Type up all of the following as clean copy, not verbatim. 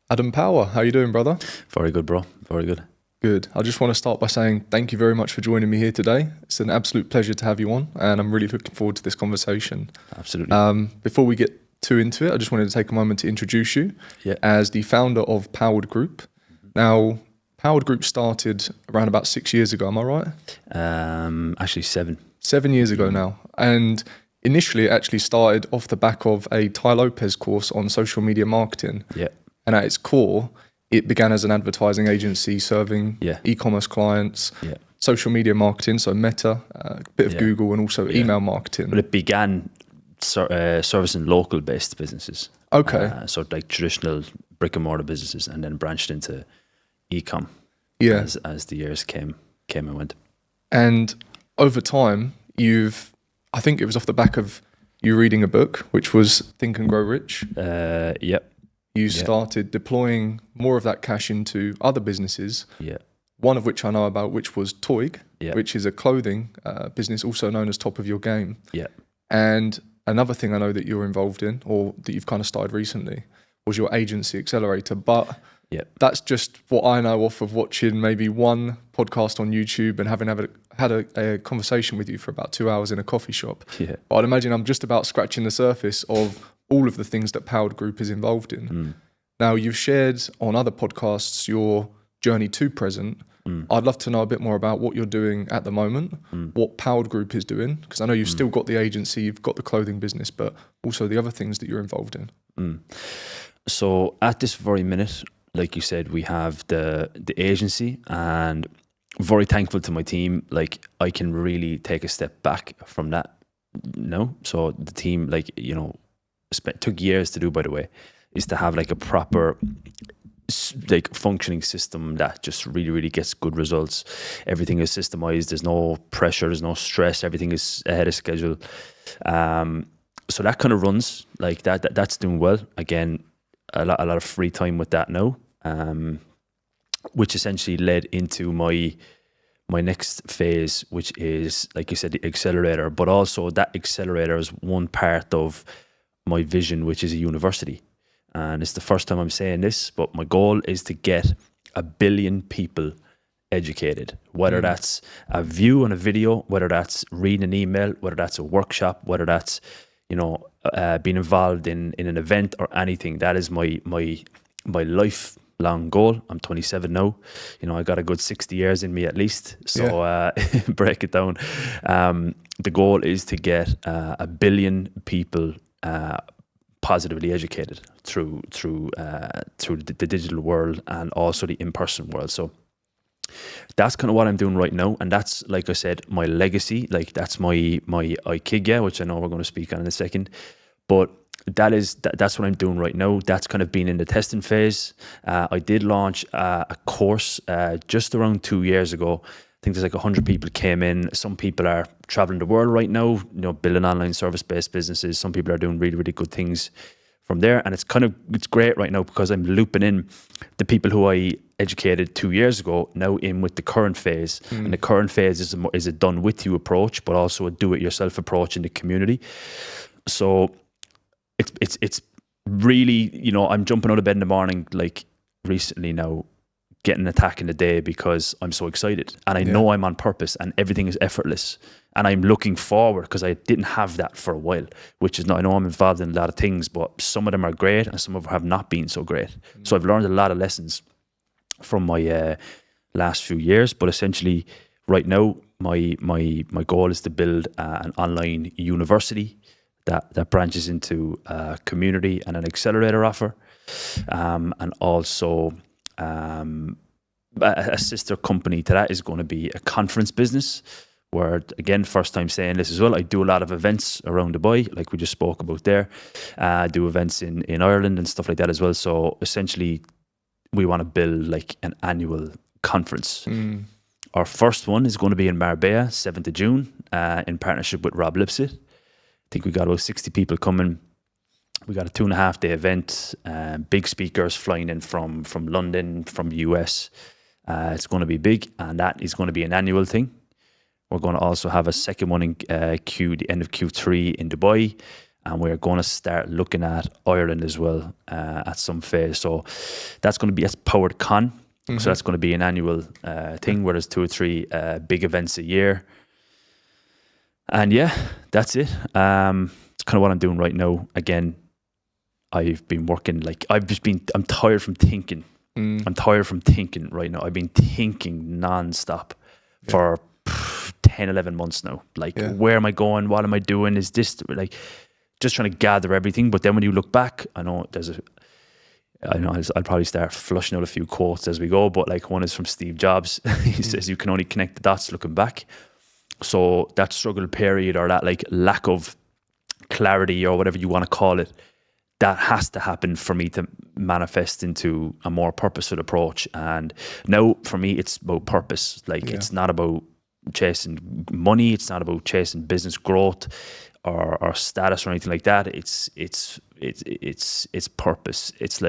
Adam Power, how you doing, brother? Very good, bro. Very good. Good. I just want to start by saying thank you very much for joining me here today. It's an absolute pleasure to have you on, and I'm really looking forward to this conversation. Absolutely. Before we get too into it, I just wanted to take a moment to introduce you as the founder of Powered Group. Now, Powered Group started around about 6 years ago, am I right? Actually 7. 7 years ago now. And initially it actually started off the back of a Tai Lopez course on social media marketing. Yeah. And at its core, it began as an advertising agency serving e-commerce clients, social media marketing, so Meta, a bit of Google, and also email marketing. But it began servicing local-based businesses. Okay. So like traditional brick-and-mortar businesses, and then branched into e-com as the years came and went. And over time, I think it was off the back of you reading a book, which was Think and Grow Rich. Yep. You started deploying more of that cash into other businesses. Yeah. One of which I know about, which was Toig, which is a clothing business, also known as Top of Your Game. Yeah. And another thing I know that you're involved in, or that you've kind of started recently, was your agency accelerator. But that's just what I know off of watching maybe one podcast on YouTube and having had a conversation with you for about 2 hours in a coffee shop. Yeah. But I'd imagine I'm just about scratching the surface of all of the things that Powered Group is involved in. Now, you've shared on other podcasts your journey to present. I'd love to know a bit more about what you're doing at the moment, what Powered Group is doing, because I know you've still got the agency, you've got the clothing business, but also the other things that you're involved in. So at this very minute, like you said, we have the agency, and very thankful to my team. Like, I can really take a step back from that. So the team, took years to do, by the way, is to have like a proper functioning system that just really, really gets good results. Everything is systemized. There's no pressure. There's no stress. Everything is ahead of schedule. So that kind of runs like that. That's doing well. Again, a lot of free time with that now, which essentially led into my next phase, which is, like you said, the accelerator. But also that accelerator is one part of my vision, which is a university. And it's the first time I'm saying this, but my goal is to get 1 billion people educated, whether that's a view on a video, whether that's reading an email, whether that's a workshop, whether that's, being involved in an event or anything. That is my lifelong goal. I'm 27 now. I got a good 60 years in me at least. So break it down. The goal is to get 1 billion people positively educated through the digital world and also the in-person world. So that's kind of what I'm doing right now, and that's, like I said, my legacy. Like, that's my Ikigai, which I know we're going to speak on in a second. But that's what I'm doing right now. That's kind of been in the testing phase. I did launch a course just around 2 years ago. I think there's like 100 people came in. Some people are traveling the world right now, building online service-based businesses. Some people are doing really, really good things from there. And it's great right now because I'm looping in the people who I educated 2 years ago now in with the current phase. And the current phase is a done with you approach, but also a do it yourself approach in the community. So it's really, I'm jumping out of bed in the morning, like recently now, getting an attack in the day because I'm so excited and I know I'm on purpose and everything is effortless and I'm looking forward, because I didn't have that for a while, which is not, I know I'm involved in a lot of things, but some of them are great and some of them have not been so great. So I've learned a lot of lessons from my last few years, but essentially right now my goal is to build an online university that branches into a community and an accelerator offer, and also a sister company to that is going to be a conference business, where, again, first time saying this as well, I do a lot of events around Dubai, like we just spoke about there. I do events in Ireland and stuff like that as well. So essentially we want to build like an annual conference. Our first one is going to be in Marbella, 7th of June, in partnership with Rob Lipsett. I think we got about 60 people coming. We got a 2.5 day event, big speakers flying in from London, from the US. It's going to be big, and that is going to be an annual thing. We're going to also have a second one in the end of Q3 in Dubai, and we're going to start looking at Ireland as well at some phase. So that's Powered Con. So that's going to be an annual thing where there's 2 or 3 big events a year. And yeah, that's it. It's kind of what I'm doing right now. Again, I've been working, I'm tired from thinking. I'm tired from thinking right now. I've been thinking nonstop for 10, 11 months now. Where am I going? What am I doing? Is this just trying to gather everything? But then when you look back, I'll probably start flushing out a few quotes as we go, but one is from Steve Jobs. He says you can only connect the dots looking back. So that struggle period, or that lack of clarity, or whatever you want to call it, that has to happen for me to manifest into a more purposeful approach. And now for me, it's about purpose. It's not about chasing money. It's not about chasing business growth or status or anything like that. It's purpose. It's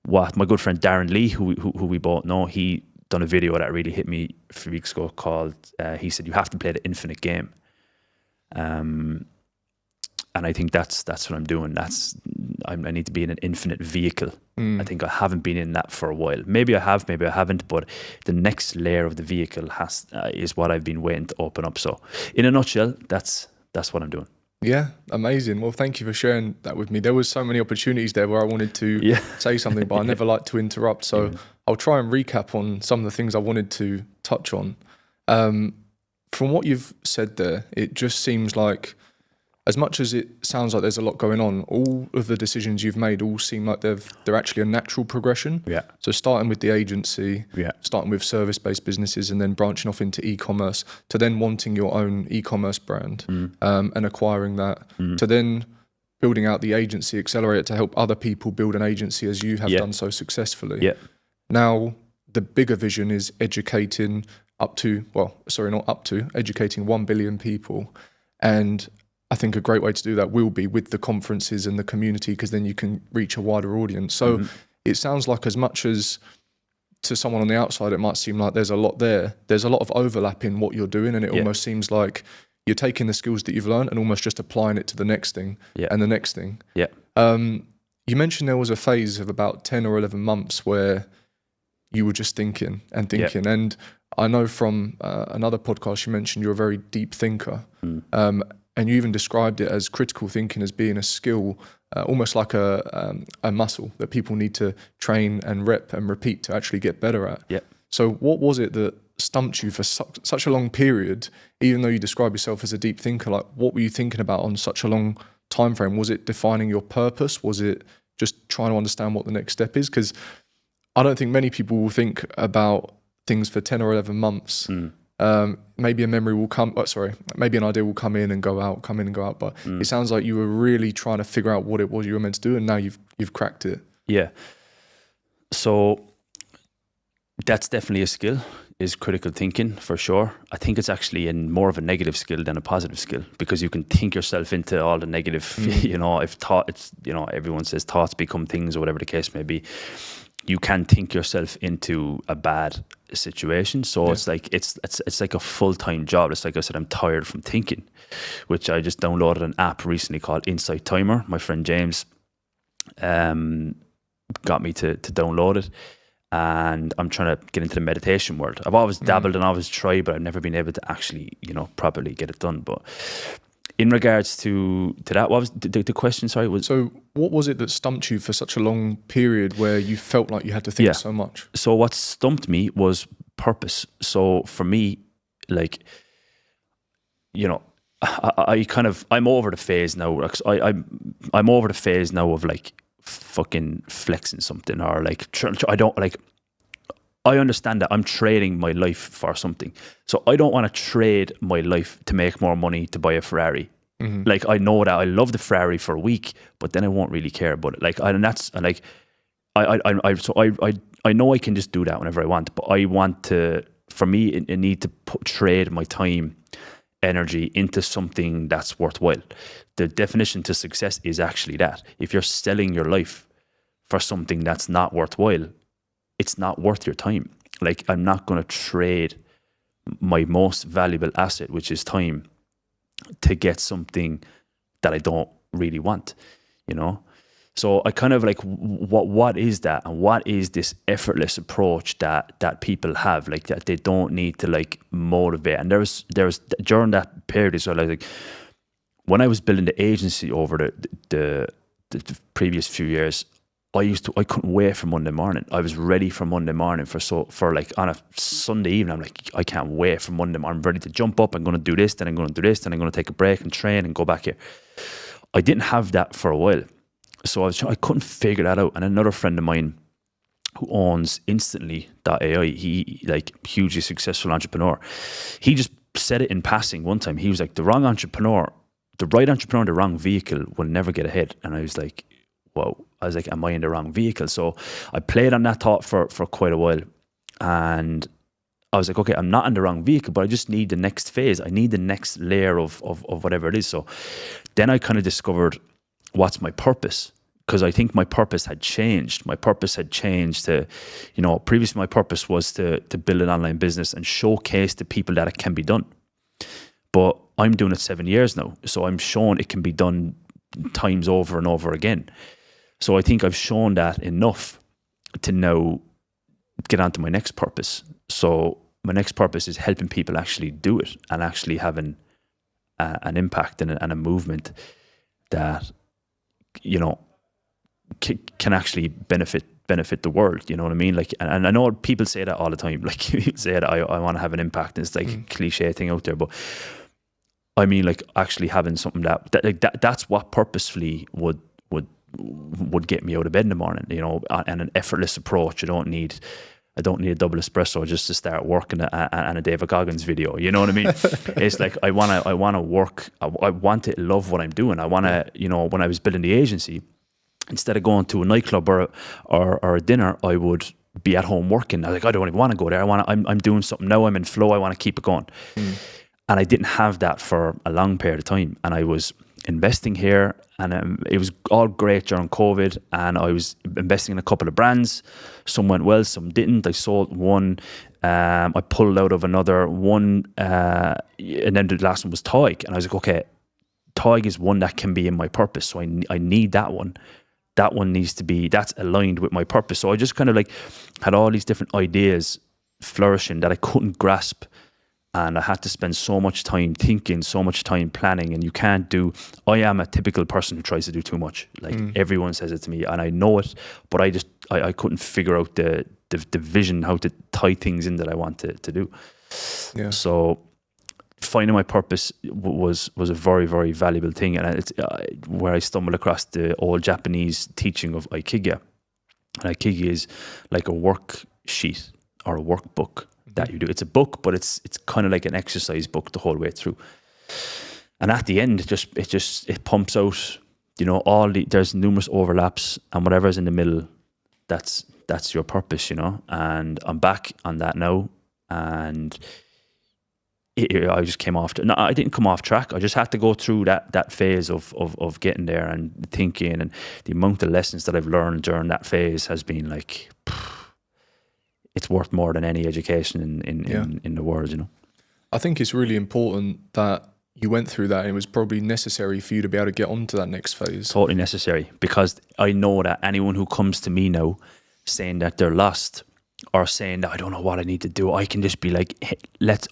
what my good friend Darren Lee, who we both know, he done a video that really hit me a few weeks ago called, he said, you have to play the infinite game. And I think that's what I'm doing. I need to be in an infinite vehicle. I think I haven't been in that for a while. Maybe I have, maybe I haven't, but the next layer of the vehicle is what I've been waiting to open up. So in a nutshell, that's what I'm doing. Yeah, amazing. Well, thank you for sharing that with me. There was so many opportunities there where I wanted to say something, but I never like to interrupt. So I'll try and recap on some of the things I wanted to touch on. From what you've said there, it just seems like, as much as it sounds like there's a lot going on, all of the decisions you've made all seem like they're actually a natural progression. Yeah. So starting with the agency, starting with service-based businesses, and then branching off into e-commerce, to then wanting your own e-commerce brand and acquiring that, to then building out the agency accelerator to help other people build an agency as you have done so successfully. Yeah. Now, the bigger vision is educating educating 1 billion people. And I think a great way to do that will be with the conferences and the community, because then you can reach a wider audience. So it sounds like, as much as to someone on the outside it might seem like there's a lot there, there's a lot of overlap in what you're doing, and it almost seems like you're taking the skills that you've learned and almost just applying it to the next thing and the next thing. Yeah. You mentioned there was a phase of about 10 or 11 months where you were just thinking and thinking. And I know from another podcast you mentioned you're a very deep thinker. And you even described it as critical thinking as being a skill, almost like a muscle that people need to train and rep and repeat to actually get better at. Yep. So what was it that stumped you for such a long period, even though you describe yourself as a deep thinker? What were you thinking about on such a long time frame? Was it defining your purpose? Was it just trying to understand what the next step is? Because I don't think many people will think about things for 10 or 11 months. Maybe a memory will come, maybe an idea will come in and go out. But it sounds like you were really trying to figure out what it was you were meant to do, and now you've cracked it. Yeah. So that's definitely a skill, is critical thinking, for sure. I think it's actually more of a negative skill than a positive skill, because you can think yourself into all the negative, everyone says thoughts become things, or whatever the case may be. You can think yourself into a bad situation. So it's like a full-time job. It's like I said, I'm tired from thinking, which I just downloaded an app recently called Insight Timer. My friend James got me to download it, and I'm trying to get into the meditation world. I've always dabbled and always tried, but I've never been able to actually, properly get it done. But in regards to that, what was the question? Sorry. So what was it that stumped you for such a long period where you felt like you had to think so much? So what stumped me was purpose. So for me, I'm over the phase now. I'm over the phase now of fucking flexing something, or I understand that I'm trading my life for something. So I don't want to trade my life to make more money to buy a Ferrari. I know that I love the Ferrari for a week, but then I won't really care about it. I know I can just do that whenever I want, but I want to, for me, I need to trade my time, energy into something that's worthwhile. The definition to success is actually that. If you're selling your life for something that's not worthwhile, it's not worth your time. I'm not going to trade my most valuable asset, which is time, to get something that I don't really want, you know? So I kind of like, what is that? And what is this effortless approach that people have, like that they don't need to like motivate? And there was during that period as well, like when I was building the agency over the previous few years, I couldn't wait for Monday morning. I was ready for Monday morning for like on a Sunday evening. I'm like, I can't wait for Monday morning. I'm ready to jump up. I'm going to do this, then I'm going to do this, then I'm going to take a break and train and go back here. I didn't have that for a while. So I couldn't figure that out. And another friend of mine who owns Instantly.ai, he like hugely successful entrepreneur, he just said it in passing one time. He was like, the right entrepreneur in the wrong vehicle will never get ahead. And I was like, whoa. I was like, am I in the wrong vehicle? So I played on that thought for quite a while. And I was like, okay, I'm not in the wrong vehicle, but I just need the next phase. I need the next layer of whatever it is. So then I kind of discovered what's my purpose, because I think my purpose had changed. My purpose had changed to, you know, previously my purpose was to build an online business and showcase to people that it can be done. But I'm doing it 7 years now. So I'm showing it can be done times over and over again. So I think I've shown that enough to now get on to my next purpose. So my next purpose is helping people actually do it and actually having an impact and a movement that, you know, can actually benefit the world. You know what I mean? Like, and I know people say that all the time. Like, you say that I want to have an impact. And it's like a cliche thing out there, but I mean, like actually having something that's what purposefully would get me out of bed in the morning. You know, and an effortless approach. I don't need a double espresso just to start working and a David Goggins video. You know what I mean? It's like I want to work. I want to love what I'm doing. I want to, you know, when I was building the agency, instead of going to a nightclub or a dinner, I would be at home working. I was like, I don't even want to go there. I'm doing something now. I'm in flow. I want to keep it going. And I didn't have that for a long period of time. And I was investing here, and it was all great during COVID. And I was investing in a couple of brands. Some went well, some didn't. I sold one. I pulled out of another one, and then the last one was TOIG. And I was like, okay, TOIG is one that can be in my purpose. So I need that one. That one needs to be, that's aligned with my purpose. So I just kind of like had all these different ideas flourishing that I couldn't grasp. And I had to spend so much time thinking, so much time planning. And you can't do, I am a typical person who tries to do too much. Like everyone says it to me and I know it, but I couldn't figure out the vision, how to tie things in that I want to do. Yeah. So finding my purpose was a very, very valuable thing. And it's where I stumbled across the old Japanese teaching of Ikigai. And Ikigai is like a worksheet or a workbook that you do. It's a book, but it's kind of like an exercise book the whole way through. And at the end, it pumps out, you know, there's numerous overlaps, and whatever's in the middle, that's your purpose, you know. And I'm back on that now, and I just came off. No, I didn't come off track. I just had to go through that phase of getting there and thinking, and the amount of lessons that I've learned during that phase has been like, it's worth more than any education in the world, you know. I think it's really important that you went through that, and it was probably necessary for you to be able to get onto that next phase. Totally necessary, because I know that anyone who comes to me now saying that they're lost or saying that I don't know what I need to do, I can just be like, hey,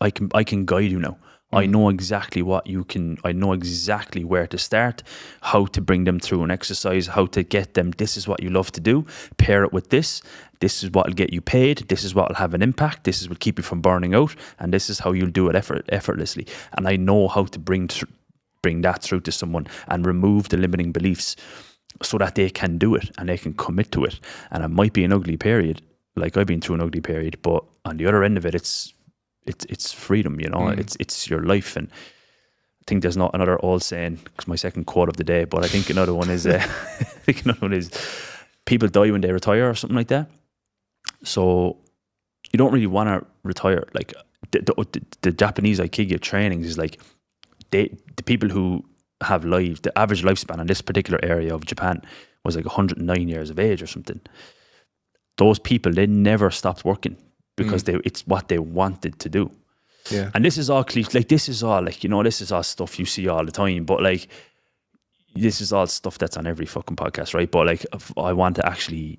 I can guide you now. I know exactly I know exactly where to start, how to bring them through an exercise, how to get them, this is what you love to do, pair it with this is what will get you paid, this is what will have an impact, this is what will keep you from burning out, and this is how you'll do it effortlessly. And I know how to bring that through to someone and remove the limiting beliefs so that they can do it and they can commit to it. And it might be an ugly period, like I've been through an ugly period, but on the other end of it, it's freedom, you know. It's your life. And I think there's not another old saying, it's my second quote of the day, but I think another one is people die when they retire or something like that. So you don't really want to retire. Like the Japanese Ikigai trainings is like the people who have lives, the average lifespan in this particular area of Japan was like 109 years of age or something. Those people, they never stopped working because it's what they wanted to do. Yeah. And this is all cliche, like this is all like, you know, this is all stuff you see all the time, but like this is all stuff that's on every fucking podcast, right? But like, I want to actually,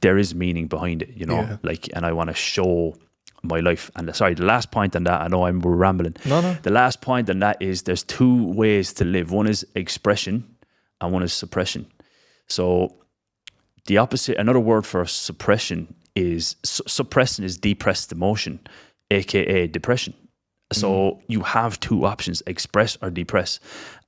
there is meaning behind it, you know, Yeah. like, and I want to show my life. And sorry, the last point on that, I know we're rambling. No. The last point on that is there's two ways to live. One is expression and one is suppression. So the opposite, another word for suppression is, suppression is depressed emotion, aka depression. So you have two options, express or depress.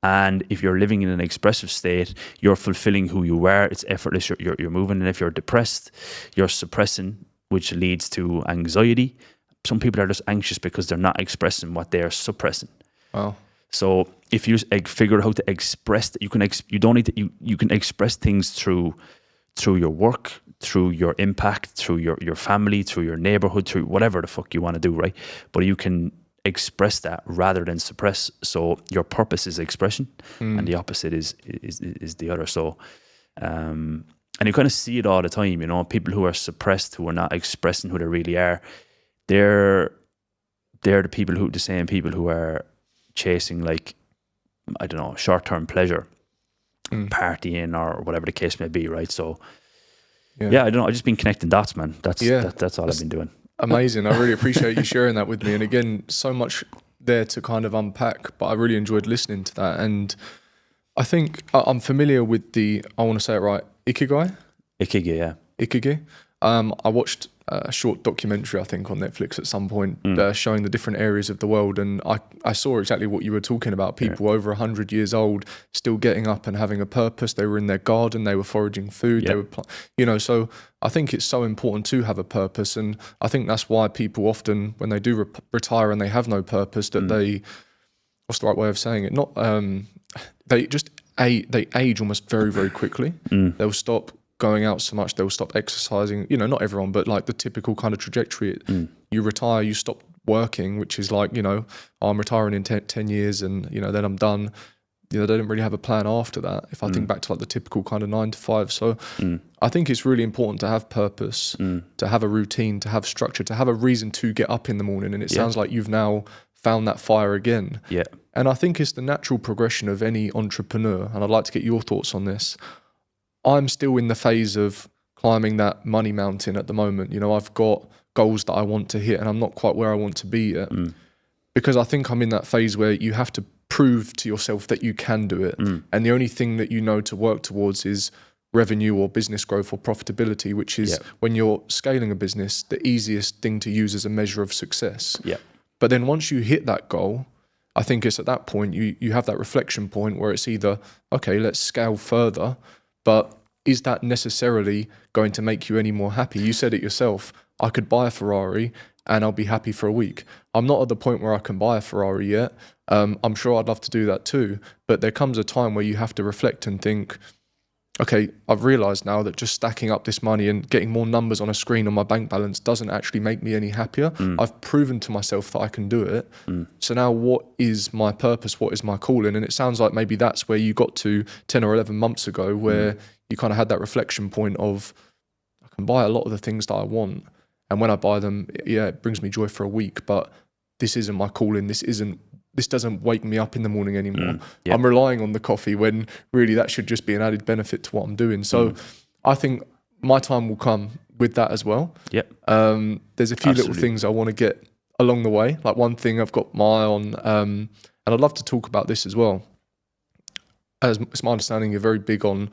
And if you're living in an expressive state, you're fulfilling who you are. It's effortless. You're moving. And if you're depressed, you're suppressing, which leads to anxiety. Some people are just anxious because they're not expressing what they're suppressing. Wow. So if you figure out how to express that, you can express things through your work, through your impact, through your family, through your neighborhood, through whatever the fuck you want to do, right? But you can express that rather than suppress. So your purpose is expression, and the opposite is the other. So and you kind of see it all the time, you know, people who are suppressed, who are not expressing who they really are, they're the same people who are chasing, like, I don't know, short-term pleasure, partying or whatever the case may be, right? So yeah, I don't know, I've just been connecting dots, man. That's all I've been doing. Amazing. I really appreciate you sharing that with me. And again, so much there to kind of unpack, but I really enjoyed listening to that. And I think I'm familiar with I want to say it right, Ikigai? Ikigai, yeah. Ikigai. I watched a short documentary, I think, on Netflix at some point, showing the different areas of the world. And I saw exactly what you were talking about. People over 100 years old still getting up and having a purpose. They were in their garden. They were foraging food. They were, so I think it's so important to have a purpose. And I think that's why people often, when they do retire and they have no purpose, that they, what's the right way of saying it? Not, they age almost very, very quickly. They'll stop going out so much, they'll stop exercising, you know, not everyone, but like the typical kind of trajectory. You retire, you stop working, which is like, you know, I'm retiring in 10 years and, you know, then I'm done. You know, they don't really have a plan after that. If I think back to like the typical kind of 9 to 5. So I think it's really important to have purpose, to have a routine, to have structure, to have a reason to get up in the morning. And it sounds like you've now found that fire again. Yeah. And I think it's the natural progression of any entrepreneur. And I'd like to get your thoughts on this. I'm still in the phase of climbing that money mountain at the moment. You know, I've got goals that I want to hit and I'm not quite where I want to be yet. Because I think I'm in that phase where you have to prove to yourself that you can do it. And the only thing that you know to work towards is revenue or business growth or profitability, which is when you're scaling a business, the easiest thing to use as a measure of success. But then once you hit that goal, I think it's at that point you have that reflection point where it's either, okay, let's scale further, but is that necessarily going to make you any more happy? You said it yourself, I could buy a Ferrari and I'll be happy for a week. I'm not at the point where I can buy a Ferrari yet. I'm sure I'd love to do that too, but there comes a time where you have to reflect and think, okay, I've realized now that just stacking up this money and getting more numbers on a screen on my bank balance doesn't actually make me any happier. I've proven to myself that I can do it. So now what is my purpose? What is my calling? And it sounds like maybe that's where you got to 10 or 11 months ago, where you kind of had that reflection point of, I can buy a lot of the things that I want. And when I buy them, it brings me joy for a week, but this isn't my calling. This doesn't wake me up in the morning anymore. I'm relying on the coffee when really that should just be an added benefit to what I'm doing. So I think my time will come with that as well. There's a few little things I want to get along the way. Like one thing I've got my eye on, and I'd love to talk about this as well. As it's my understanding, you're very big on,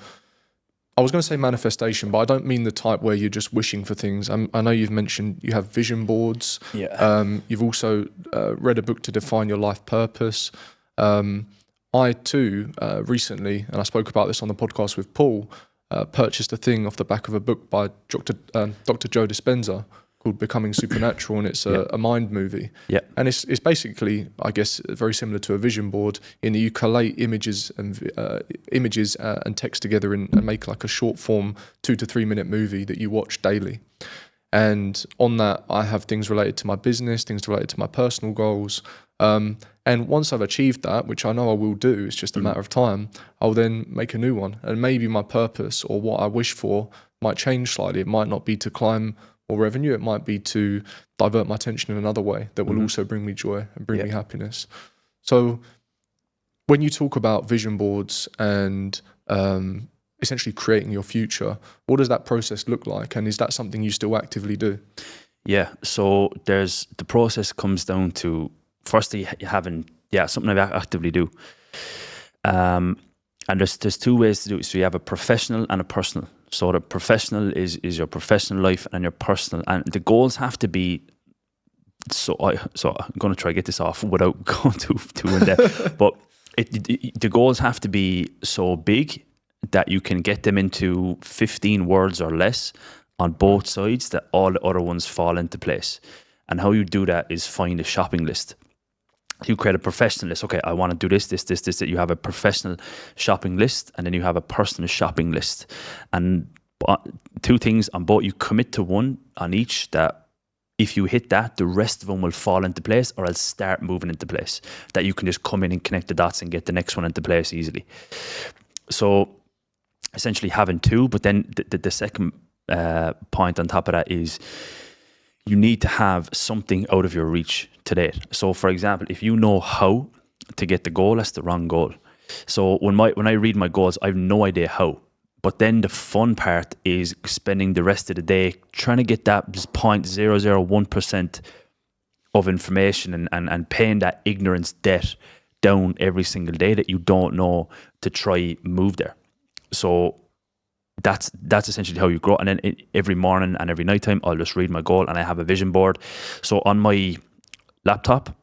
I was going to say manifestation, but I don't mean the type where you're just wishing for things. I know you've mentioned you have vision boards. You've also read a book to define your life purpose. I too, recently, and I spoke about this on the podcast with Paul, purchased a thing off the back of a book by Dr. Joe Dispenza called Becoming Supernatural, and it's a mind movie. And it's basically, I guess, very similar to a vision board in that you collate images and text together and make like a short form 2 to 3 minute movie that you watch daily. And on that, I have things related to my business, things related to my personal goals. And once I've achieved that, which I know I will do, it's just a matter of time, I'll then make a new one. And maybe my purpose or what I wish for might change slightly. It might not be to climb more revenue. It might be to divert my attention in another way that will also bring me joy and bring me happiness. So when you talk about vision boards and essentially creating your future, what does that process look like? And is that something you still actively do? Yeah. So the process comes down to firstly having, something I actively do. And there's two ways to do it. So you have a professional and a personal. So the professional is your professional life and your personal, and the goals have to be. So I'm going to try to get this off without going too in depth. But the goals have to be so big that you can get them into 15 words or less on both sides, that all the other ones fall into place. And how you do that is find a shopping list. You create a professional list. Okay, I want to do this. That you have a professional shopping list, and then you have a personal shopping list. And two things on both. You commit to one on each, that if you hit that, the rest of them will fall into place, or else start moving into place. That you can just come in and connect the dots and get the next one into place easily. So essentially having two, but then the second point on top of that is you need to have something out of your reach today. So for example, if you know how to get the goal, that's the wrong goal. So when I read my goals, I have no idea how. But then the fun part is spending the rest of the day trying to get that 0.001% of information and paying that ignorance debt down every single day that you don't know to try move there. So that's essentially how you grow. And then every morning and every nighttime, I'll just read my goal, and I have a vision board. So on my laptop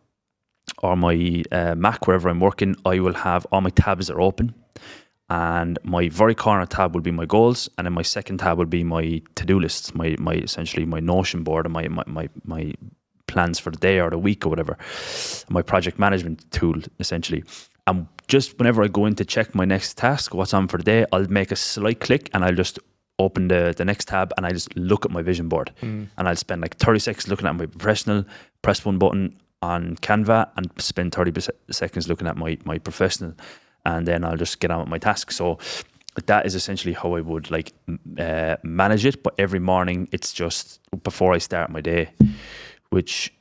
or my Mac, wherever I'm working, I will have all my tabs are open, and my very corner tab will be my goals, and then my second tab will be my to-do lists, my essentially my Notion board and my plans for the day or the week or whatever, my project management tool essentially. And just whenever I go in to check my next task, what's on for the day, I'll make a slight click and I'll just open the next tab and I just look at my vision board. And I'll spend like 30 seconds looking at my professional, press one button on Canva, and spend 30 seconds looking at my professional, and then I'll just get on with my task. So that is essentially how I would manage it. But every morning, it's just before I start my day, which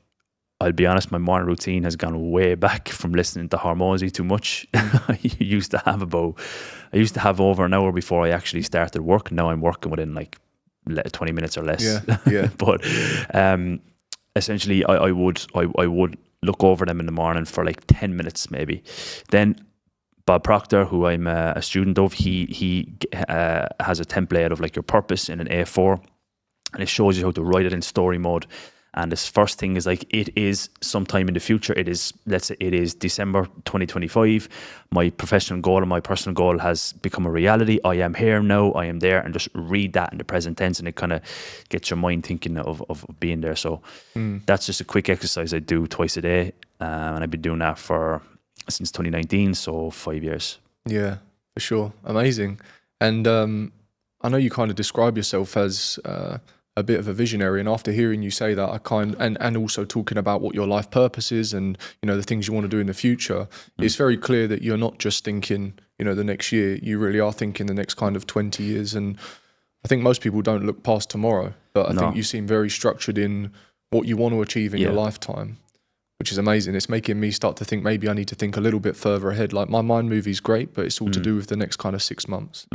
I'll be honest, my morning routine has gone way back from listening to Hormozy too much. I used to have over an hour before I actually started work. Now I'm working within like 20 minutes or less. Yeah. But essentially, I would look over them in the morning for like 10 minutes maybe. Then Bob Proctor, who I'm a student of, he has a template of like your purpose in an A4, and it shows you how to write it in story mode. And this first thing is like, it is sometime in the future. It is, let's say it is December 2025. My professional goal and my personal goal has become a reality. I am here now. I am there. And just read that in the present tense, and it kind of gets your mind thinking of being there. So that's just a quick exercise I do twice a day. And I've been doing that since 2019. So 5 years. Yeah, for sure. Amazing. And I know you kind of describe yourself as a bit of a visionary, and after hearing you say that, and also talking about what your life purpose is and the things you want to do in the future, it's very clear that you're not just thinking the next year. You really are thinking the next kind of 20 years. And I think most people don't look past tomorrow, but I think you seem very structured in what you want to achieve in your lifetime, which is amazing. It's making me start to think maybe I need to think a little bit further ahead. Like my mind movie's great, but it's all to do with the next kind of 6 months.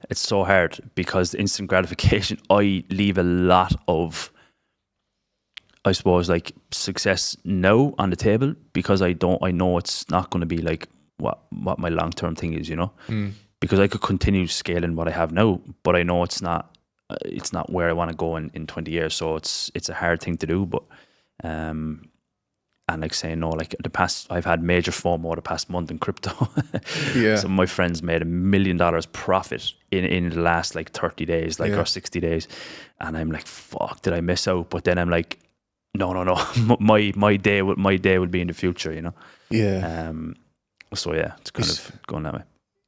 It's so hard because the instant gratification, I leave a lot of, I suppose, like success now on the table, because I know it's not going to be like what my long-term thing is, because I could continue scaling what I have now, but I know it's not where I want to go in 20 years. So it's a hard thing to do, but, and like saying no, like I've had major FOMO the past month in crypto. Some of my friends made $1 million profit in the last like 30 days, or 60 days. And I'm like, fuck, did I miss out? But then I'm like, no. my day will be in the future, So yeah, it's kind of going that way.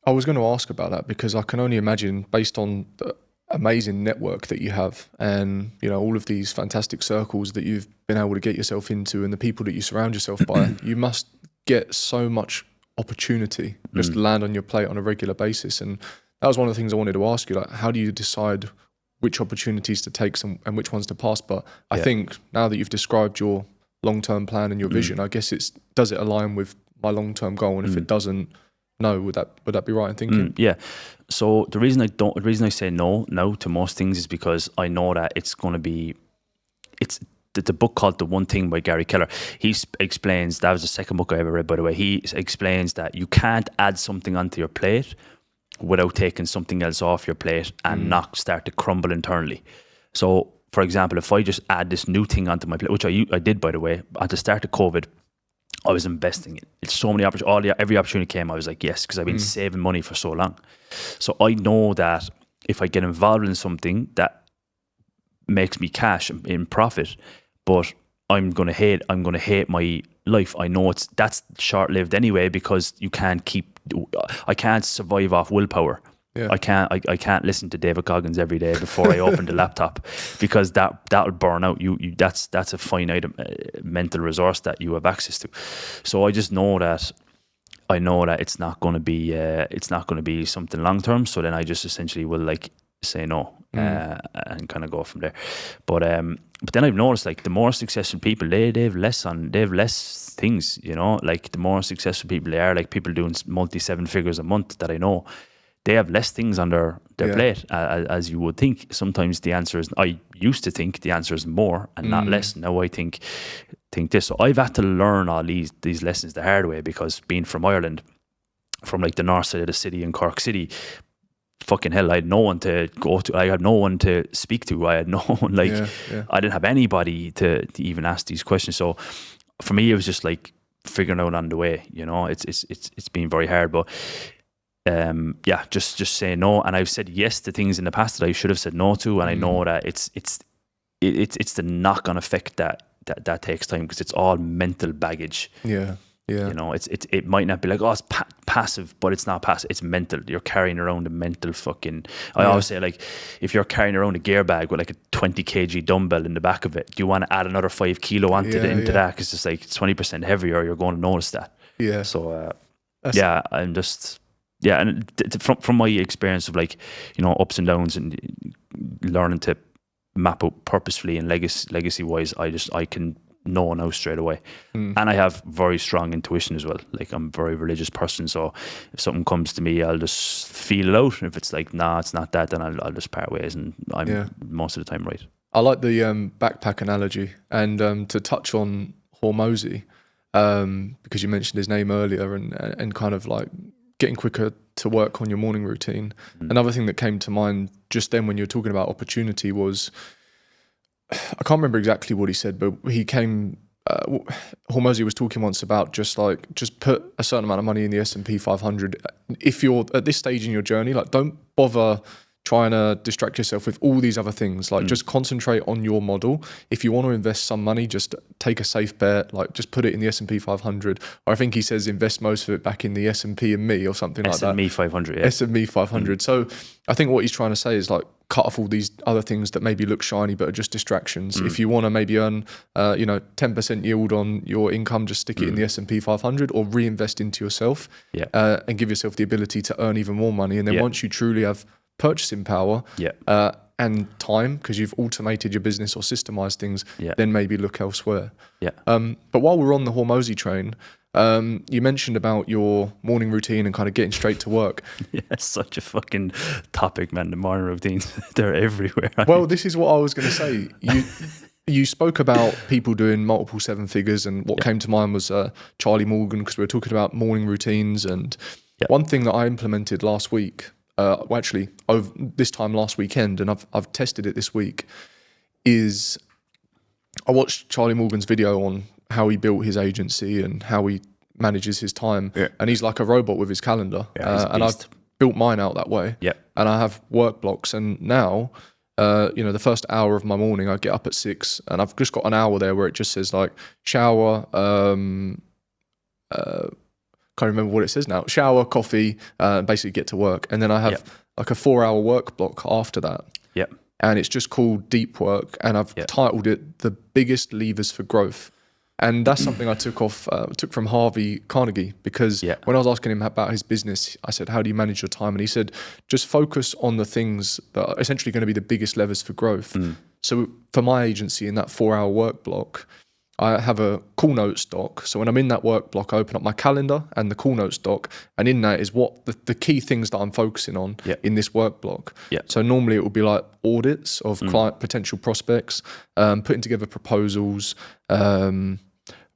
I was going to ask about that because I can only imagine, based on the amazing network that you have and all of these fantastic circles that you've been able to get yourself into and the people that you surround yourself by, you must get so much opportunity just land on your plate on a regular basis. And that was one of the things I wanted to ask you, like, how do you decide which opportunities to take and which ones to pass? But I think now that you've described your long-term plan and your vision, I guess does it align with my long-term goal? And if it doesn't, no, would that be right in thinking? Yeah. So the reason I say no to most things is because I know that it's the book called The One Thing by Gary Keller. He explains, that was the second book I ever read, by the way. He explains that you can't add something onto your plate without taking something else off your plate and not start to crumble internally. So, for example, if I just add this new thing onto my plate, which I did, by the way, at the start of COVID, I was investing in. It's so many opportunities. Every opportunity came, I was like, yes, because I've been saving money for so long. So I know that if I get involved in something that makes me cash in profit, but I'm gonna hate my life. I know that's short-lived anyway, because I can't survive off willpower. Yeah. I can't listen to David Goggins every day before I open the laptop, because that'll burn out you. That's a finite mental resource that you have access to. So I just know that it's not going to be something long term. So then I just essentially will like say no and kind of go from there. But then I've noticed, like, the more successful people, they have less things, you know. Like, the more successful people they are, like people doing multi-7 figures a month that I know, they have less things on their plate, as you would think. Sometimes the answer is, I used to think the answer is more and not less. Now I think this. So I've had to learn all these lessons the hard way, because being from Ireland, from like the north side of the city in Cork City, fucking hell, I had no one to go to. I had no one to speak to. I had no one, like, I didn't have anybody to even ask these questions. So for me, it was just like figuring out on the way, you know. It's been very hard, but just say no. And I've said yes to things in the past that I should have said no to, and I know that it's the knock-on effect that takes time, because it's all mental baggage. Yeah. You know, it might not be like, oh, it's passive, but it's not passive. It's mental. You're carrying around a mental fucking. I always say, like, if you're carrying around a gear bag with like a 20 kg dumbbell in the back of it, do you want to add another 5 kilo into that? Because it's like 20% heavier. You're going to notice that. Yeah. So I'm just. Yeah, and from my experience of, like, you know, ups and downs and learning to map out purposefully and legacy wise, I can know now straight away. And I have very strong intuition as well. Like, I'm a very religious person, so if something comes to me, I'll just feel it out. If it's like, nah, it's not that, then I'll just part ways, and I'm most of the time right. I like the backpack analogy, and to touch on Hormozy, because you mentioned his name earlier, and kind of like getting quicker to work on your morning routine. Another thing that came to mind just then when you were talking about opportunity was, I can't remember exactly what he said, but he came, Hormozy was talking once about just put a certain amount of money in the S&P 500. If you're at this stage in your journey, like, don't bother trying to distract yourself with all these other things. Like, just concentrate on your model. If you want to invest some money, just take a safe bet, like just put it in the S&P 500. Or I think he says invest most of it back in the S&P and me, or something like that. S&P 500, yeah. S&P 500. So I think what he's trying to say is, like, cut off all these other things that maybe look shiny but are just distractions. If you want to maybe earn 10% yield on your income, just stick it in the S&P 500, or reinvest into yourself, and give yourself the ability to earn even more money. And then once you truly have purchasing power and time, because you've automated your business or systemized things, then maybe look elsewhere. But while we're on the Hormozy train, you mentioned about your morning routine and kind of getting straight to work. Yeah, such a fucking topic, man. The morning routines, they're everywhere. Well, this is what I was going to say. You spoke about people doing multiple 7 figures, and what came to mind was Charlie Morgan, because we were talking about morning routines. And one thing that I implemented last week, actually over this time last weekend, and I've tested it this week, is I watched Charlie Morgan's video on how he built his agency and how he manages his time, and he's like a robot with his calendar, and I've built mine out that way, and I have work blocks. And now the first hour of my morning, I get up at 6, and I've just got an hour there where it just says, like, shower, can't remember what it says now. Shower, coffee, basically get to work. And then I have like a 4-hour work block after that. And it's just called deep work. And I've titled it The Biggest Levers for Growth. And that's something I took from Harvey Carnegie, because when I was asking him about his business, I said, how do you manage your time? And he said, just focus on the things that are essentially going to be the biggest levers for growth. So for my agency, in that 4-hour work block, I have a call notes doc. So when I'm in that work block, I open up my calendar and the call notes doc, and in that is what the key things that I'm focusing on in this work block. So normally it will be like audits of client potential prospects, putting together proposals,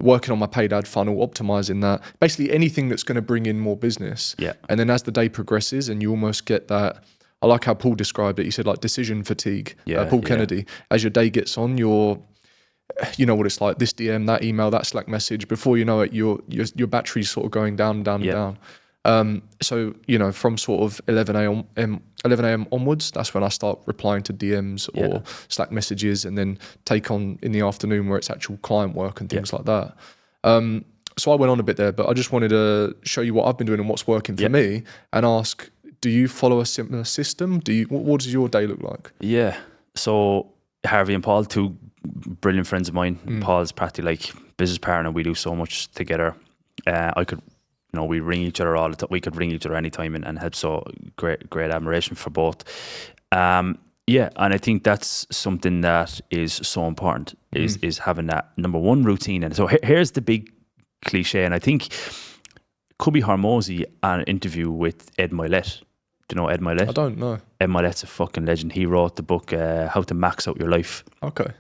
working on my paid ad funnel, optimizing that, basically anything that's going to bring in more business. And then as the day progresses and you almost get that, I like how Paul described it. He said like decision fatigue, Paul Kennedy. As your day gets on, you know what it's like, this DM, that email, that Slack message, before you know it, your battery's sort of going down and down. So, you know, from sort of 11 a.m. onwards, that's when I start replying to DMs or Slack messages, and then take on in the afternoon where it's actual client work and things like that. So I went on a bit there, but I just wanted to show you what I've been doing and what's working for me, and ask, do you follow a similar system? What does your day look like? Yeah. So Harvey and Paul, two brilliant friends of mine. Paul's practically like business partner. We do so much together. We ring each other all the time. We could ring each other anytime and help. So great admiration for both. And I think that's something that is so important, is having that number one routine. And so here's the big cliche, and I think it could be Hormozy an interview with Ed Mylett. Do you know Ed Mylett? I don't know. Ed Mylett's a fucking legend. He wrote the book How to Max Out Your Life. Okay.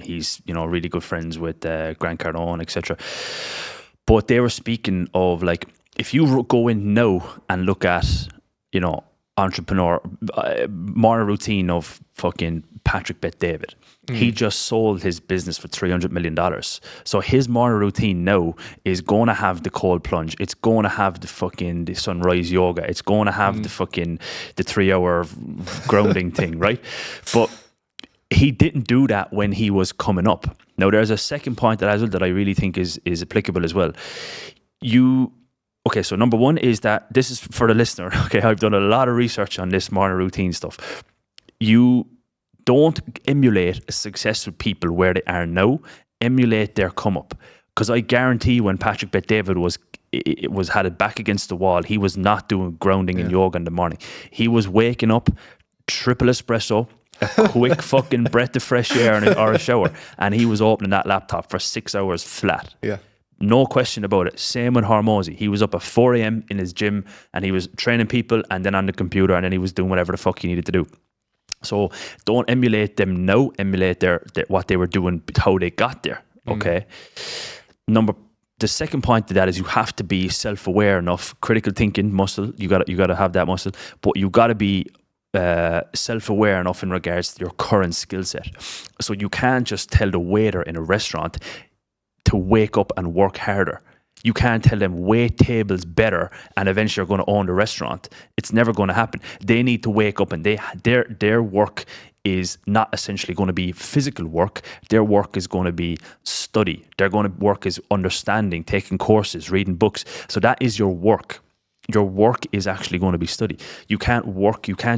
He's really good friends with Grant Cardone, etc. But they were speaking of, like, if you go in now and look at, entrepreneur morning routine of fucking Patrick Bet-David. He just sold his business for $300 million. So his morning routine now is going to have the cold plunge. It's going to have the sunrise yoga. It's going to have the 3-hour grounding thing, right? But he didn't do that when he was coming up. Now, there's a second point that I really think is applicable as well. So number one is that, this is for the listener. Okay, I've done a lot of research on this morning routine stuff. You don't emulate successful people where they are now. Emulate their come up. Because I guarantee when Patrick Bet-David had it back against the wall, he was not doing grounding and yoga in the morning. He was waking up, triple espresso, a quick fucking breath of fresh air or a shower, and he was opening that laptop for 6 hours flat. No question about it. Same with Hormozy. He was up at 4 a.m. in his gym, and he was training people, and then on the computer, and then he was doing whatever the fuck he needed to do. So don't emulate them now. Emulate their what they were doing, how they got there. Okay. The second point to that is you have to be self-aware enough. Critical thinking muscle. You got to have that muscle, but you got to be self-aware enough in regards to your current skill set. So you can't just tell the waiter in a restaurant to wake up and work harder. You can't tell them wait tables better and eventually you're going to own the restaurant. It's never going to happen. They need to wake up, and their work is not essentially going to be physical work. Their work is going to be study. Their work is understanding, taking courses, reading books. So that is your work. Your work is actually going to be study. You can't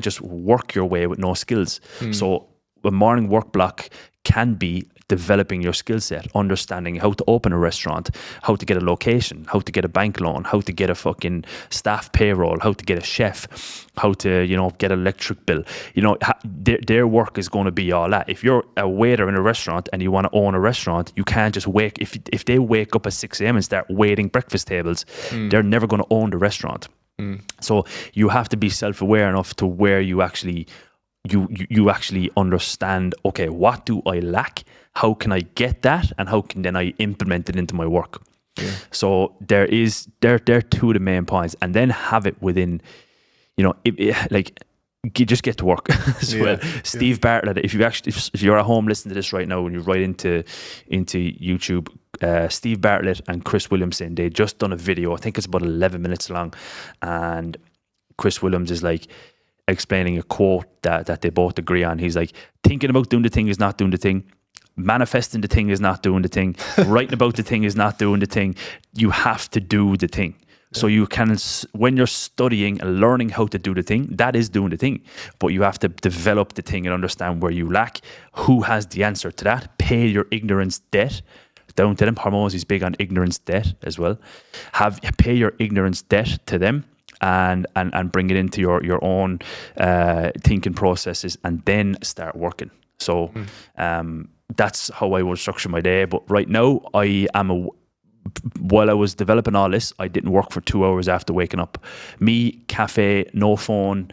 just work your way with no skills. So a morning work block can be developing your skill set, understanding how to open a restaurant, how to get a location, how to get a bank loan, how to get a fucking staff payroll, how to get a chef, how to, get an electric bill. Their work is going to be all that. If you're a waiter in a restaurant and you want to own a restaurant, you can't just if they wake up at 6 a.m. and start waiting breakfast tables, they're never going to own the restaurant. So you have to be self-aware enough to where you actually understand, okay, what do I lack? How can I get that? And how can then I implement it into my work? So there are two of the main points, and then have it within, you just get to work as well. Steve Bartlett, if you're at home listening to this right now and you're right into YouTube, Steve Bartlett and Chris Williamson, they just done a video. I think it's about 11 minutes long, and Chris Williams is like explaining a quote that they both agree on. He's like, thinking about doing the thing is not doing the thing. Manifesting the thing is not doing the thing. Writing about the thing is not doing the thing. You have to do the thing. So you can, when you're studying and learning how to do the thing, that is doing the thing. But you have to develop the thing and understand where you lack. Who has the answer to that? Pay your ignorance debt. Down to them. Hormozy is big on ignorance debt as well. Pay your ignorance debt to them. And bring it into your own thinking processes, and then start working. So that's how I would structure my day. But right now, while I was developing all this, I didn't work for 2 hours after waking up. Me, cafe, no phone,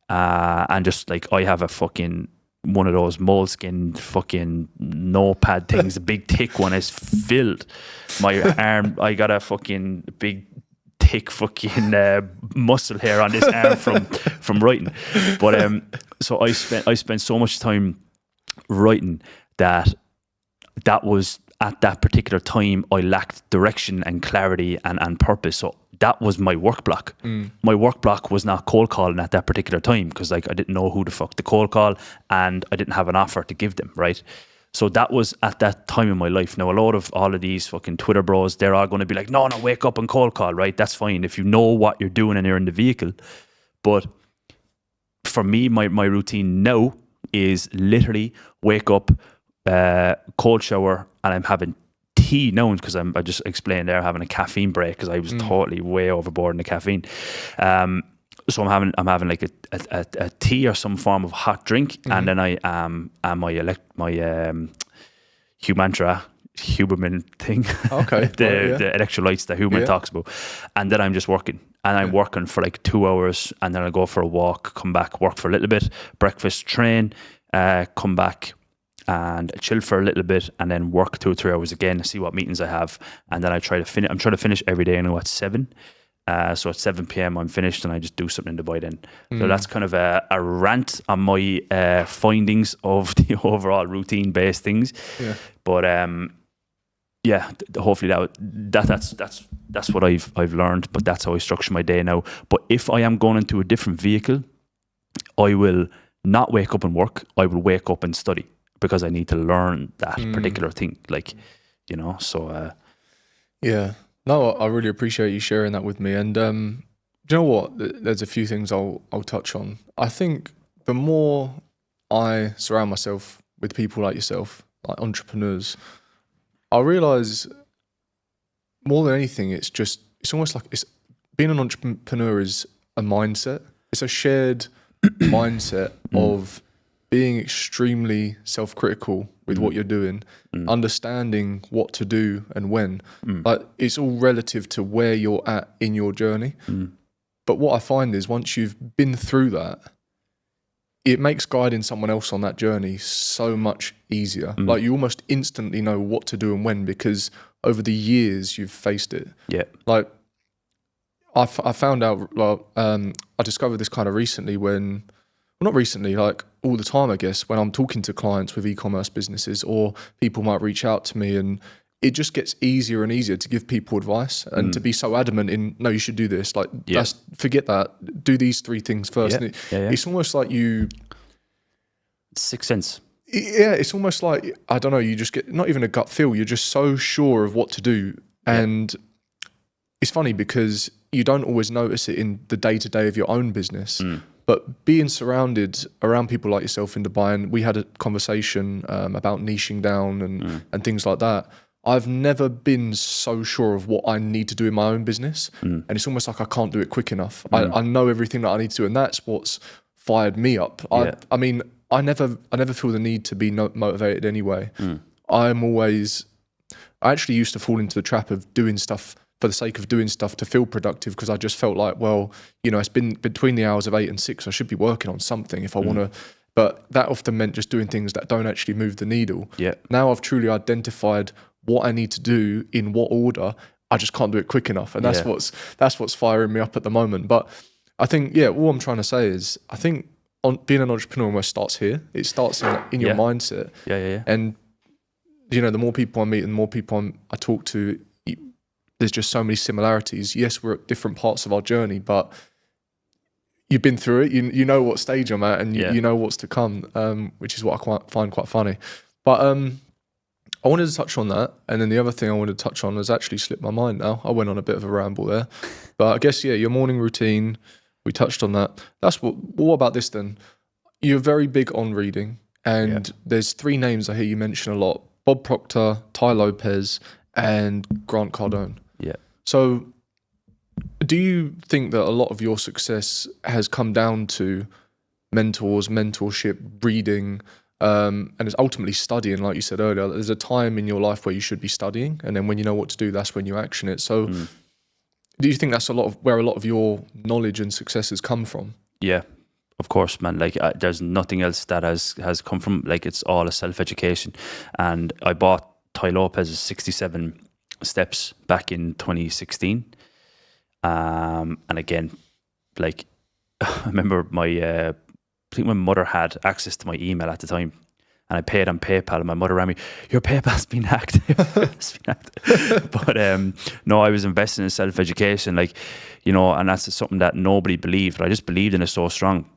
and just like I have a fucking one of those moleskin fucking notepad things, a big thick one is filled. My arm, I got a fucking big thick fucking muscle hair on this arm from writing. But so I spent so much time writing that was at that particular time I lacked direction and clarity and purpose. So that was my work block. My work block was not cold calling at that particular time because like I didn't know who the fuck to cold call and I didn't have an offer to give them, right? So that was at that time in my life. Now all of these fucking Twitter bros, they're all going to be like, no, wake up and cold call, right? That's fine if you know what you're doing and you're in the vehicle. But for me, my routine now is literally wake up, cold shower, and I'm having tea now because I just explained there having a caffeine break because I was totally way overboard in the caffeine. So I'm having like a tea or some form of hot drink, and then I my Huberman thing, the electrolytes that Huberman talks about, and then I'm just working. And I'm working for like 2 hours, and then I go for a walk, come back, work for a little bit, breakfast, train, come back and chill for a little bit, and then work 2 or 3 hours again, see what meetings I have, and then I try to finish. I'm trying to finish every day now at 7. So at 7 p.m. I'm finished, and I just do something to buy then. So that's kind of a rant on my findings of the overall routine-based things. Yeah. But hopefully that's what I've learned. But that's how I structure my day now. But if I am going into a different vehicle, I will not wake up and work. I will wake up and study because I need to learn that particular thing. Like, you know. So yeah. No, I really appreciate you sharing that with me. And do you know what? There's a few things I'll touch on. I think the more I surround myself with people like yourself, like entrepreneurs, I realise more than anything, it's almost like being an entrepreneur is a mindset. It's a shared mindset of being extremely self-critical with what you're doing, understanding what to do and when. But it's all relative to where you're at in your journey. But what I find is once you've been through that, it makes guiding someone else on that journey so much easier. Like you almost instantly know what to do and when because over the years you've faced it. Yeah. Like I found out, like, I discovered this kind of recently not recently, like all the time, I guess, when I'm talking to clients with e-commerce businesses or people might reach out to me, and it just gets easier and easier to give people advice and to be so adamant in, no, you should do this. Like, forget that. Do these 3 things first. It's almost like Sixth sense. Yeah, it's almost like, I don't know, you just get, not even a gut feel, you're just so sure of what to do. And it's funny because you don't always notice it in the day-to-day of your own business. But being surrounded around people like yourself in Dubai, and we had a conversation about niching down and things like that. I've never been so sure of what I need to do in my own business. And it's almost like I can't do it quick enough. I know everything that I need to do, and that's what's fired me up. I mean, I never feel the need to be motivated anyway. I actually used to fall into the trap of doing stuff for the sake of doing stuff to feel productive, because I just felt like, well, you know, it's been between the hours of 8 and 6, I should be working on something if I want to. But that often meant just doing things that don't actually move the needle. Now I've truly identified what I need to do in what order. I just can't do it quick enough, and that's what's firing me up at the moment. But I think, all I'm trying to say is, I think being an entrepreneur almost starts here. It starts in your mindset. And you know, the more people I meet and the more people I talk to, there's just so many similarities. Yes, we're at different parts of our journey, but you've been through it. You know what stage I'm at, and you know what's to come, which is what I find quite funny. But I wanted to touch on that, and then the other thing I wanted to touch on has actually slipped my mind now. I went on a bit of a ramble there, but I guess your morning routine. We touched on that. What about this then? You're very big on reading, and there's 3 names I hear you mention a lot: Bob Proctor, Tai Lopez, and Grant Cardone. So do you think that a lot of your success has come down to mentors, mentorship, reading, And it's ultimately studying, like you said earlier. There's a time in your life where you should be studying, and then when you know what to do, that's when you action it. So do you think that's where a lot of your knowledge and successes come from? Yeah, of course, man. Like there's nothing else that has come from, like, it's all a self-education. And I bought Tai Lopez's 67 Steps back in 2016. And again, like, I remember I think my mother had access to my email at the time, and I paid on PayPal, and my mother rang me, "Your PayPal's been hacked." But no, I was investing in self-education, like, you know, and that's something that nobody believed, but I just believed in it so strong.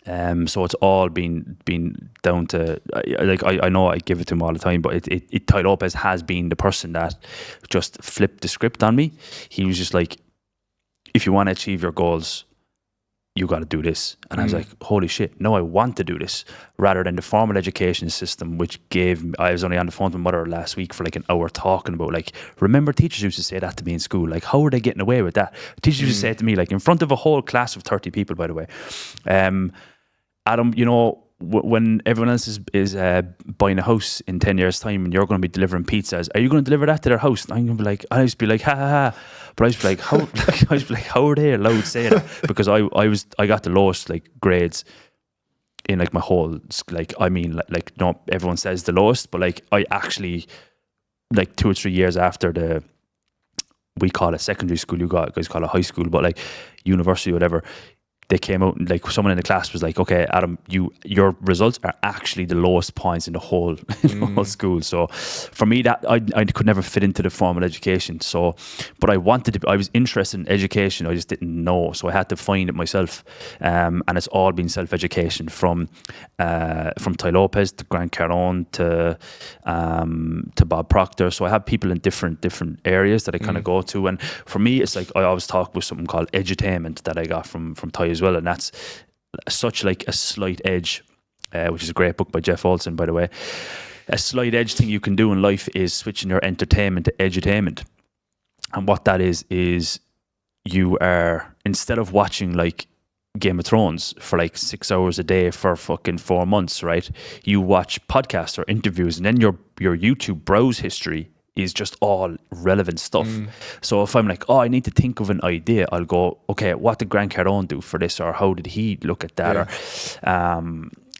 So it's all been down to, like, I know I give it to him all the time, but Tai Lopez has been the person that just flipped the script on me. He was just like, if you want to achieve your goals, you got to do this. And I was like, holy shit, no, I want to do this, rather than the formal education system, which I was only on the phone with my mother last week for like an hour talking about, like, remember teachers used to say that to me in school, like, how are they getting away with that? Teachers used to say it to me, like, in front of a whole class of 30 people, by the way. Adam, you know, when everyone else is buying a house in 10 years' time, and you're going to be delivering pizzas, are you going to deliver that to their house? And I'm going to be like, I used to be like, ha ha ha. But I used to be like, how are they allowed to say that? Because I got the lowest, like, grades in, like, my whole, like, I mean, like, no, everyone says the lowest, but, like, I actually, like, 2 or 3 years after we call it secondary school, you guys call it high school, but, like, university or whatever, they came out and, like, someone in the class was like, okay, Adam, your results are actually the lowest points in the whole whole school. So for me, that I could never fit into the formal education. So, but I was interested in education. I just didn't know. So I had to find it myself. And it's all been self-education from Tai Lopez to Grant Cardone to Bob Proctor. So I have people in different areas that I kind of go to. And for me, it's like, I always talk with something called edutainment that I got from Tai as well, and that's such like a slight edge, which is a great book by Jeff Olson, by the way. A slight edge thing you can do in life is switching your entertainment to edutainment. And what that is you are, instead of watching like Game of Thrones for like 6 hours a day for fucking 4 months, right? You watch podcasts or interviews, and then your YouTube browse history is just all relevant stuff. So if I'm like, oh, I need to think of an idea, I'll go, okay, what did Grant Cardone do for this, or how did he look at that, or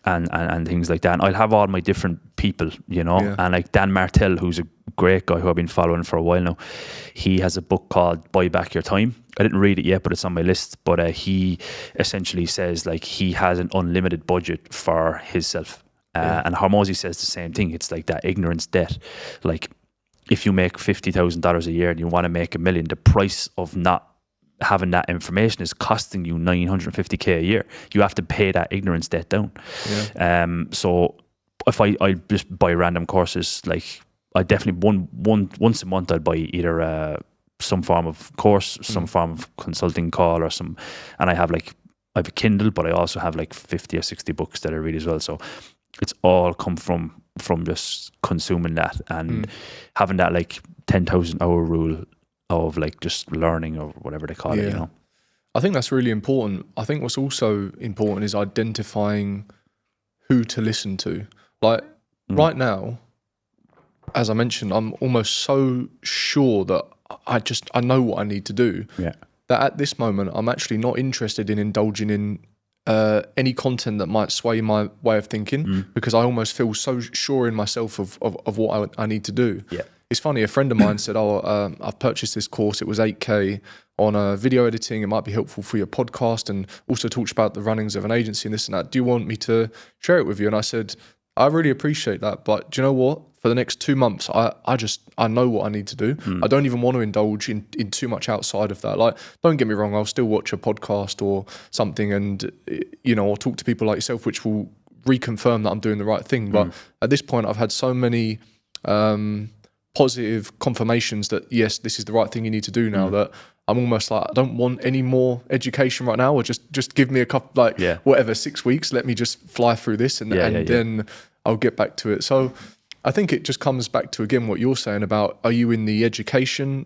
and things like that. And I'll have all my different people, you know, and like Dan Martell, who's a great guy who I've been following for a while now. He has a book called Buy Back Your Time. I didn't read it yet, but it's on my list. But he essentially says, like, he has an unlimited budget for himself. And Hormozy says the same thing. It's like that ignorance debt. Like, if you make $50,000 a year and you want to make $1 million, the price of not having that information is costing you $950K a year. You have to pay that ignorance debt down. So if I just buy random courses, like, I definitely once a month I'd buy either some form of course, some form of consulting call, or some, and I have a Kindle, but I also have like 50 or 60 books that I read as well. So it's all come from just consuming that and having that like 10,000 hour rule of like just learning, or whatever they call it, you know. I think that's really important. I think what's also important is identifying who to listen to. Like right now, as I mentioned, I'm almost so sure that I know what I need to do. That at this moment, I'm actually not interested in indulging in any content that might sway my way of thinking, because I almost feel so sure in myself of what I need to do. It's funny, a friend of mine said, I've purchased this course, it was $8K on video editing, it might be helpful for your podcast, and also talks about the runnings of an agency and this and that. Do you want me to share it with you? And I said, I really appreciate that, but do you know what? For the next 2 months, I know what I need to do. I don't even want to indulge in too much outside of that. Like, don't get me wrong, I'll still watch a podcast or something, and, you know, I'll talk to people like yourself, which will reconfirm that I'm doing the right thing. But at this point, I've had so many positive confirmations that, yes, this is the right thing you need to do now, that I'm almost like, I don't want any more education right now, or just give me a couple, like, whatever, 6 weeks, let me just fly through this, and then I'll get back to it. So I think it just comes back to, again, what you're saying about, are you in the education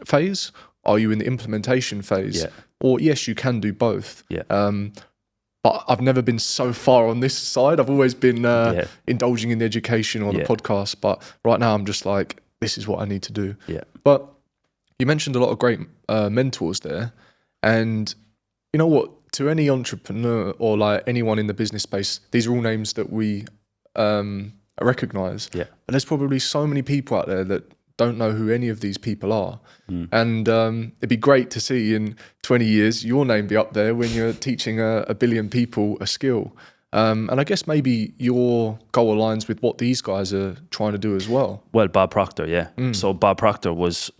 phase? Are you in the implementation phase? Or yes, you can do both. But but I've never been so far on this side. I've always been indulging in the education or the podcast, but right now I'm just like, this is what I need to do. Yeah. But you mentioned a lot of great mentors there, and you know what? To any entrepreneur or like anyone in the business space, these are all names that we recognize. Yeah. But there's probably so many people out there that don't know who any of these people are. And it'd be great to see in 20 years your name be up there when you're teaching a billion people a skill. And I guess maybe your goal aligns with what these guys are trying to do as well. Well, Bob Proctor, yeah. So Bob Proctor was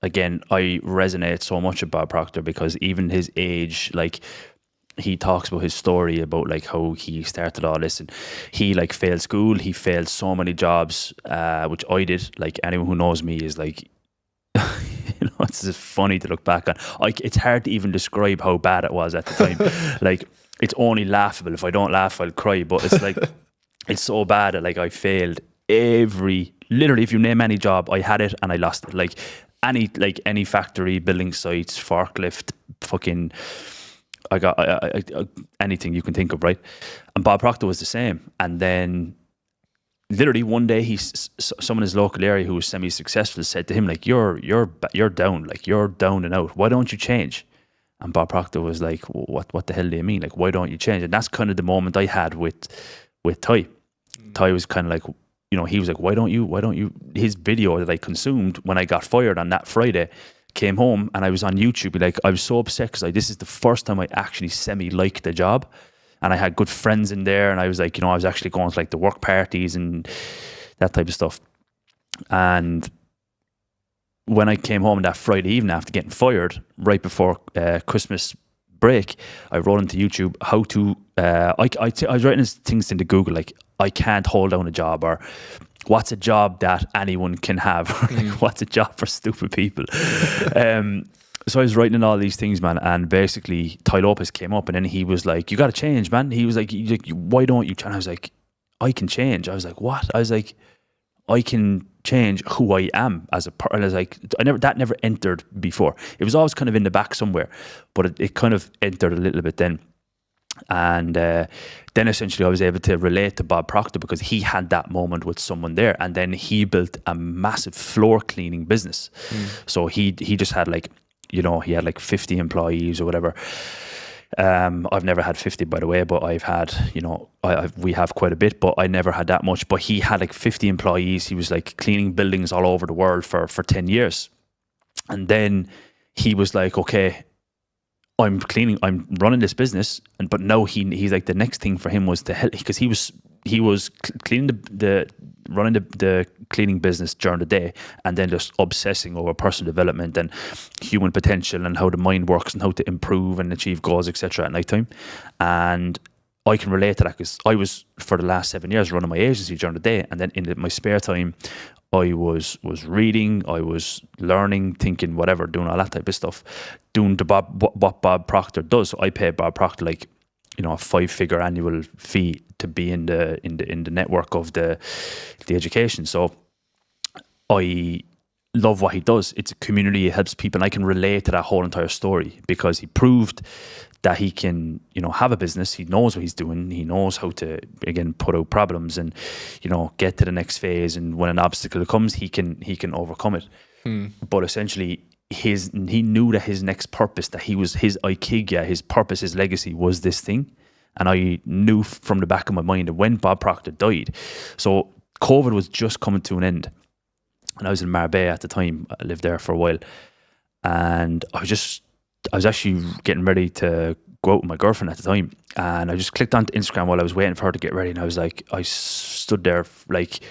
again, I resonate so much with Bob Proctor because even his age, like he talks about his story about like how he started all this, and he like failed school, he failed so many jobs, which I did. Like anyone who knows me is like, you know, it's just funny to look back on. It's hard to even describe how bad it was at the time. Like it's only laughable. If I don't laugh, I'll cry. But it's like it's so bad that like I failed literally if you name any job, I had it and I lost it. Like any factory, building sites, forklift, fucking, I got anything you can think of, right? And Bob Proctor was the same. And then literally one day, someone in his local area who was semi-successful said to him, like, you're down, like you're down and out. Why don't you change? And Bob Proctor was like, what the hell do you mean? Like, why don't you change? And that's kind of the moment I had with Tai. Tai was kind of like, you know, he was like, why don't you, his video that I consumed when I got fired on that Friday, came home and I was on YouTube, like, I was so upset because this is the first time I actually semi-liked the job. And I had good friends in there, and I was like, you know, I was actually going to like the work parties and that type of stuff. And when I came home that Friday evening after getting fired, right before Christmas break, I wrote into YouTube how to, I was writing things into Google, like, I can't hold down a job, or what's a job that anyone can have, or like, what's a job for stupid people. So I was writing in all these things, man, and basically Tai Lopez came up, and then he was like, you got to change, man. He was like, why don't you? And I was like, I can change. I was like, what? I was like, I can change who I am as a person. And I was like, that never entered before. It was always kind of in the back somewhere, but it kind of entered a little bit then. And then essentially I was able to relate to Bob Proctor because he had that moment with someone there, and then he built a massive floor cleaning business. So he just had like, you know, he had like 50 employees or whatever. I've never had 50, by the way, but I've had, you know, we have quite a bit, but I never had that much. But he had like 50 employees. He was like cleaning buildings all over the world for 10 years. And then he was like, okay, I'm running this business, but no, he's like, the next thing for him was to help, because he was cleaning running the cleaning business during the day, and then just obsessing over personal development and human potential and how the mind works and how to improve and achieve goals, etc. at nighttime. And I can relate to that because I was, for the last 7 years, running my agency during the day, and then in my spare time, I was reading, I was learning, thinking, whatever, doing all that type of stuff, doing what Bob Proctor does. So I pay Bob Proctor like, you know, a 5-figure annual fee to be in the network of the education. So I love what he does. It's a community, it helps people, and I can relate to that whole entire story because he proved that he can, you know, have a business. He knows what he's doing. He knows how to, again, put out problems and, you know, get to the next phase. And when an obstacle comes, he can overcome it. But essentially, he knew that his next purpose, that he was his Ikigai, his purpose, his legacy was this thing. And I knew from the back of my mind that when Bob Proctor died, so COVID was just coming to an end, and I was in Marbella at the time. I lived there for a while, and I was actually getting ready to go out with my girlfriend at the time, and I just clicked onto Instagram while I was waiting for her to get ready, and I was like, I stood there like,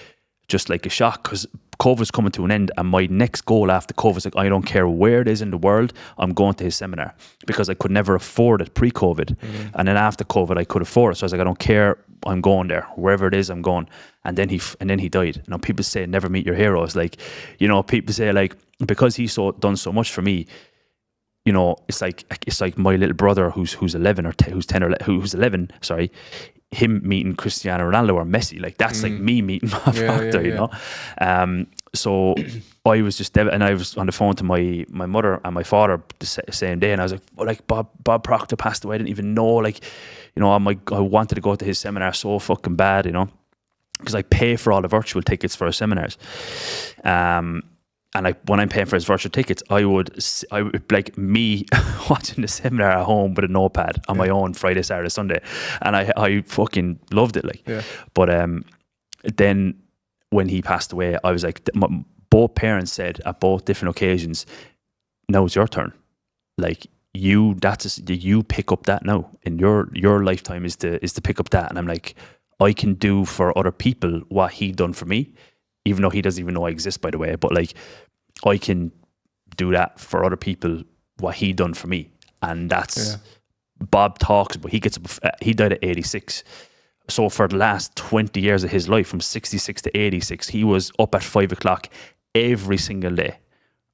just like a shock, because COVID was coming to an end, and my next goal after COVID was like, I don't care where it is in the world, I'm going to his seminar, because I could never afford it pre-COVID. And then after COVID I could afford it, so I was like, I don't care, I'm going there, wherever it is, I'm going. And then he died. You know, people say never meet your heroes. Like, you know, people say like, because he's done so much for me, you know, it's like my little brother who's 11 or who's 10 or who's 11. Sorry, him meeting Cristiano Ronaldo or Messi, like that's like me meeting Bob Proctor, you know. So I was just and I was on the phone to my mother and my father the same day, and I was like, Bob Proctor passed away. I didn't even know, like, you know, I wanted to go to his seminar so fucking bad, you know, because I pay for all the virtual tickets for his seminars. And when I'm paying for his virtual tickets, I would like me watching the seminar at home with a notepad on my own Friday, Saturday, Sunday, and I fucking loved it, like. But then when he passed away, I was like, both parents said at both different occasions, "Now it's your turn. Like you pick up that now in your lifetime is to pick up that." And I'm like, I can do for other people what he done for me, even though he doesn't even know I exist, by the way. But like, I can do that for other people what he done for me, and that's Bob talks. But he died at 86. So for the last 20 years of his life, from 66 to 86, he was up at 5 o'clock every single day,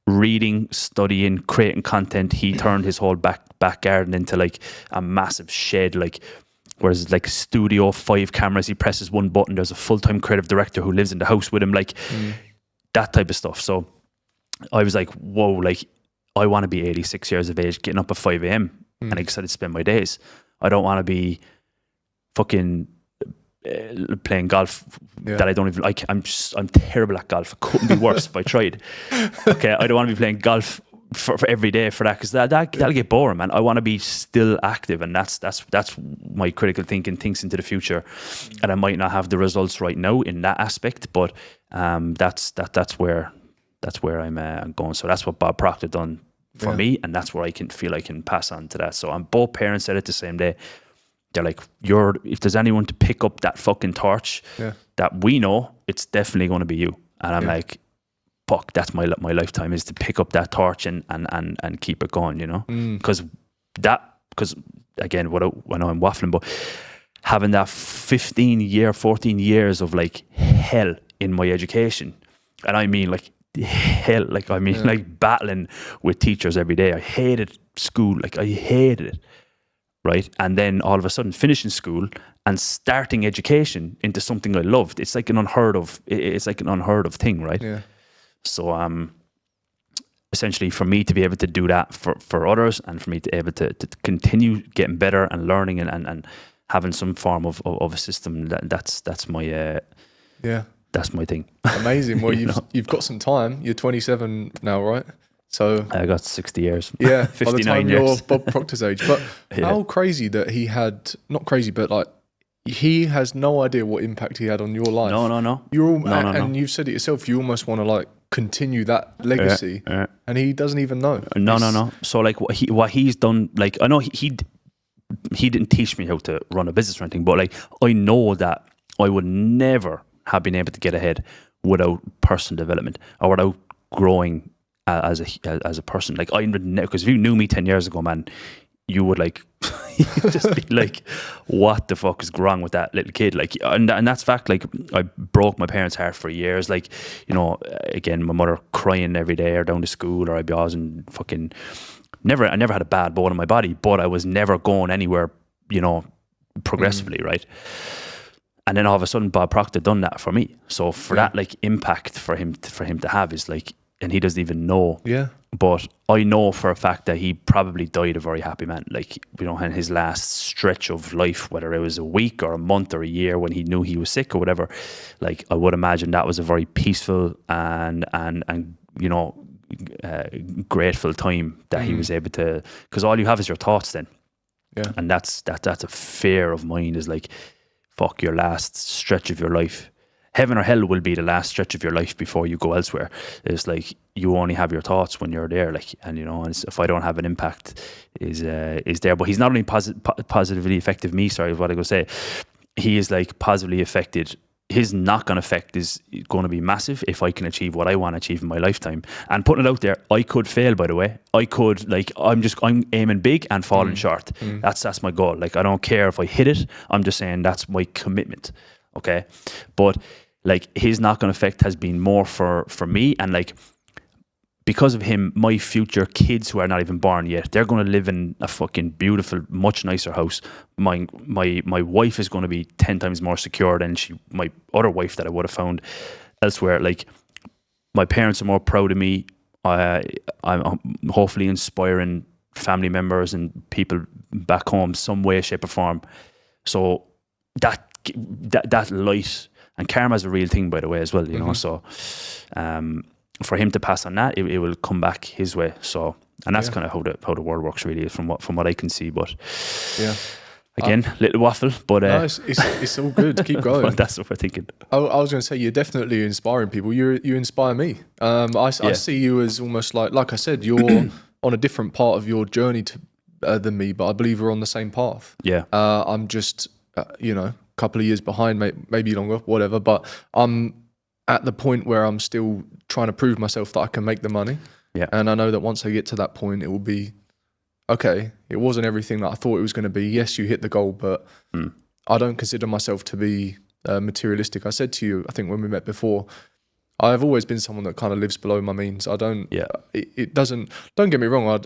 reading, studying, creating content. He turned his whole back garden into like a massive shed, like. Whereas like studio, 5 cameras, he presses one button, there's a full-time creative director who lives in the house with him, like that type of stuff. So I was like, whoa, like I want to be 86 years of age, getting up at 5 a.m. and excited to spend my days. I don't want to be fucking playing golf that I don't even like. I'm terrible at golf. It couldn't be worse if I tried. Okay, I don't want to be playing golf for every day for that, because that'll get boring, man. I want to be still active, and that's my critical thinking thinks into the future. And I might not have the results right now in that aspect, but that's where I'm going. So that's what Bob Proctor done for me, and that's where I can feel I can pass on to that. So both parents said it the same day. They're like, if there's anyone to pick up that fucking torch that we know, it's definitely going to be you. And I'm like, fuck, that's my lifetime, is to pick up that torch and keep it going, you know? Because again, I know I'm waffling, but having that 14 years of like hell in my education, and I mean like hell, like I mean like battling with teachers every day. I hated school, like I hated it, right? And then all of a sudden finishing school and starting education into something I loved, it's like an unheard of thing, right? Yeah. So essentially for me to be able to do that for others, and for me to be able to continue getting better and learning and having some form of a system, that's my that's my thing. Amazing. Well, you've got some time. You're 27 now, right? So I got 60 years. Yeah, 59 by the time years. you're Bob Proctor's age. But how crazy that he had, not crazy, but like he has no idea what impact he had on your life. No. And you've said it yourself, you almost want to like continue that legacy, and he doesn't even know. No. So like what he's done, like I know he didn't teach me how to run a business or anything, but like I know that I would never have been able to get ahead without personal development or without growing as a person. Like I would never, because if you knew me 10 years ago, man, you would like just be like, what the fuck is wrong with that little kid? Like, and that's fact. Like I broke my parents' heart for years. Like, you know, again, my mother crying every day or down to school, or I'd be always in fucking I never had a bad bone in my body, but I was never going anywhere, you know, progressively, right? And then all of a sudden Bob Proctor done that for me. So for that like impact for him to have is like, and he doesn't even know. Yeah. But I know for a fact that he probably died a very happy man. Like, you know, in his last stretch of life, whether it was a week or a month or a year when he knew he was sick or whatever, like I would imagine that was a very peaceful and you know, grateful time that he was able to, because all you have is your thoughts then. Yeah. And that's a fear of mine, is like, fuck, your last stretch of your life. Heaven or hell will be the last stretch of your life before you go elsewhere. It's like you only have your thoughts when you're there, like, and you know, if I don't have an impact, is there. But he's not only positively affected me. Sorry, what I go say. He is like positively affected. His knock-on effect is going to be massive if I can achieve what I want to achieve in my lifetime. And putting it out there, I could fail, by the way. I could, like, I'm aiming big and falling short. That's my goal. Like, I don't care if I hit it. I'm just saying that's my commitment. Okay, but like his knock-on effect has been more for me, and like because of him, my future kids who are not even born yet, they're going to live in a fucking beautiful, much nicer house. My wife is going to be 10 times more secure than my other wife that I would have found elsewhere. Like, my parents are more proud of me. I'm hopefully inspiring family members and people back home some way, shape or form. So that light, and karma's a real thing, by the way, as well, you know. So for him to pass on that, it will come back his way. So, and that's kind of how the world works, really, from what I can see. But again, little waffle, but no, it's all good. Keep going. That's what we're thinking. I was going to say, you're definitely inspiring people. You inspire me. I see you as almost like I said, you're on a different part of your journey than me, but I believe we're on the same path. Yeah. I'm just a couple of years behind, maybe longer, whatever. But I'm at the point where I'm still trying to prove myself that I can make the money. Yeah. And I know that once I get to that point, it will be, okay, it wasn't everything that I thought it was going to be. Yes, you hit the goal, but I don't consider myself to be materialistic. I said to you, I think when we met before, I've always been someone that kind of lives below my means. I don't, it doesn't, don't get me wrong.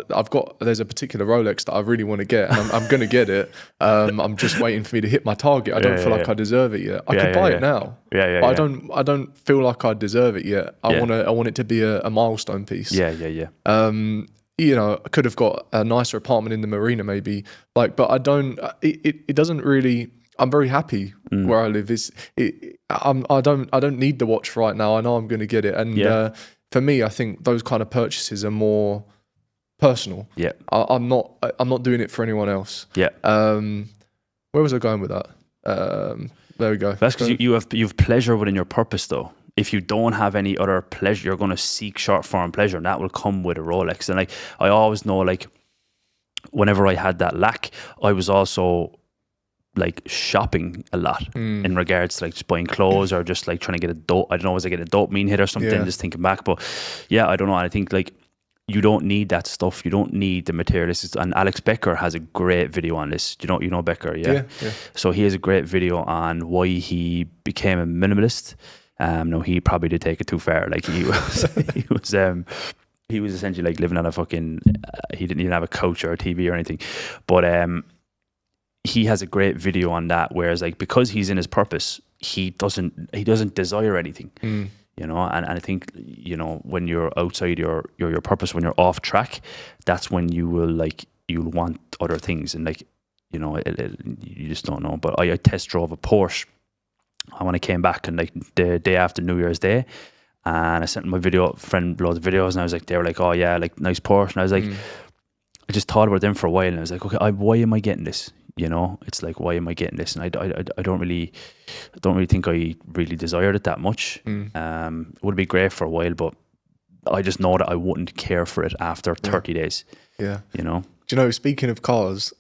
There's a particular Rolex that I really want to get, and I'm going to get it. I'm just waiting for me to hit my target. I don't feel like I deserve it yet. I could buy it now. But I don't feel like I deserve it yet. I want it to be a milestone piece. I could have got a nicer apartment in the marina maybe, but I don't, it doesn't really, I'm very happy where I live. I don't need the watch right now. I know I'm going to get it. And for me, I think those kind of purchases are more personal. Yeah. I'm not doing it for anyone else. Yeah. Where was I going with that? There we go. That's because you have pleasure within your purpose, though. If you don't have any other pleasure, you're going to seek short form pleasure, and that will come with a Rolex. And I always know, whenever I had that lack, I was also shopping a lot in regards to just buying clothes or just trying to get a dope. I don't know, was I getting a dopamine hit or something? Just thinking back, but I don't know. And I think you don't need that stuff. You don't need the materialists. And Alex Becker has a great video on this. You know Becker, yeah. So he has a great video on why he became a minimalist. No, he probably did take it too far. He was essentially living on a fucking. He didn't even have a couch or a TV or anything, but he has a great video on that. Whereas because he's in his purpose, he doesn't desire anything. And I think when you're outside your purpose, when you're off track, that's when you will you'll want other things, and you just don't know. But I test drove a Porsche when I came back, and the day after New Year's Day, and I sent my friend loads of videos, and I was they were oh yeah, nice Porsche, and I was I just thought about them for a while, and I was okay, why am I getting this? It's why am I getting this? And I don't really think I really desired it that much. It would be great for a while, but I just know that I wouldn't care for it after 30 days. Yeah. Do you know, speaking of cars,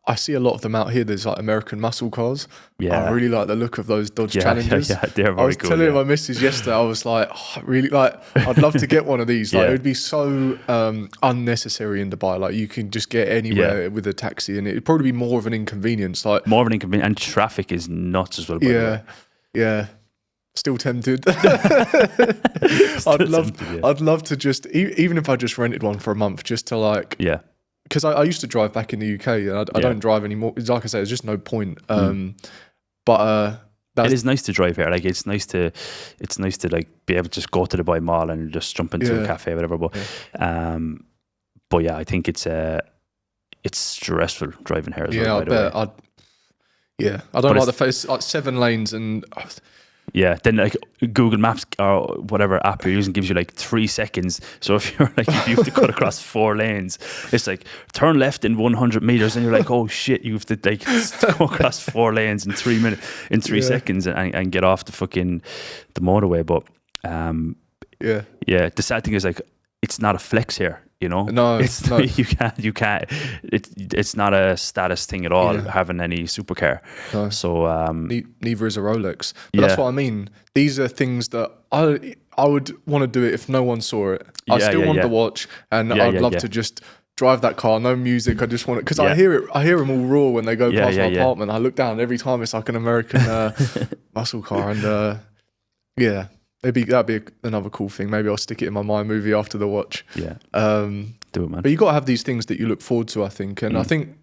I see a lot of them out here. There's American muscle cars. Yeah. I really like the look of those Dodge Challengers. Yeah, they're very cool. I was telling my missus yesterday, I was I really I'd love to get one of these. It would be so unnecessary in Dubai. You can just get anywhere with a taxi, and it'd probably be more of an inconvenience. More of an inconvenience, and traffic is nuts as well. Yeah. Still tempted. I'd love to just, even if I just rented one for a month, just to because I used to drive back in the UK, and I don't drive anymore. Like I say, there's just no point. But it is nice to drive here. It's nice to be able to just go to the Dubai Mall and just jump into a cafe, whatever. But I think it's stressful driving here as well. I don't like the face. 7 lanes and. Yeah, then Google Maps or whatever app you're using gives you 3 seconds. So if you're if you have to cut across 4 lanes, it's turn left in 100 meters, and you're oh shit, you have to go across 4 lanes in 3 minutes, in 3 seconds, and get off the motorway. But the sad thing is it's not a flex here. No, it's no. You can't. It's not a status thing at all. Having any supercar. No. So neither is a Rolex. But that's what I mean. These are things that I would want to do it if no one saw it. I still want the watch, and I'd love to just drive that car. No music. I just want it because I hear it. I hear them all roar when they go past my apartment. I look down every time. It's like an American muscle car, and Maybe that'd be another cool thing. Maybe I'll stick it in my My Movie after the watch. Yeah. Do it, man. But you got to have these things that you look forward to, I think. And I think,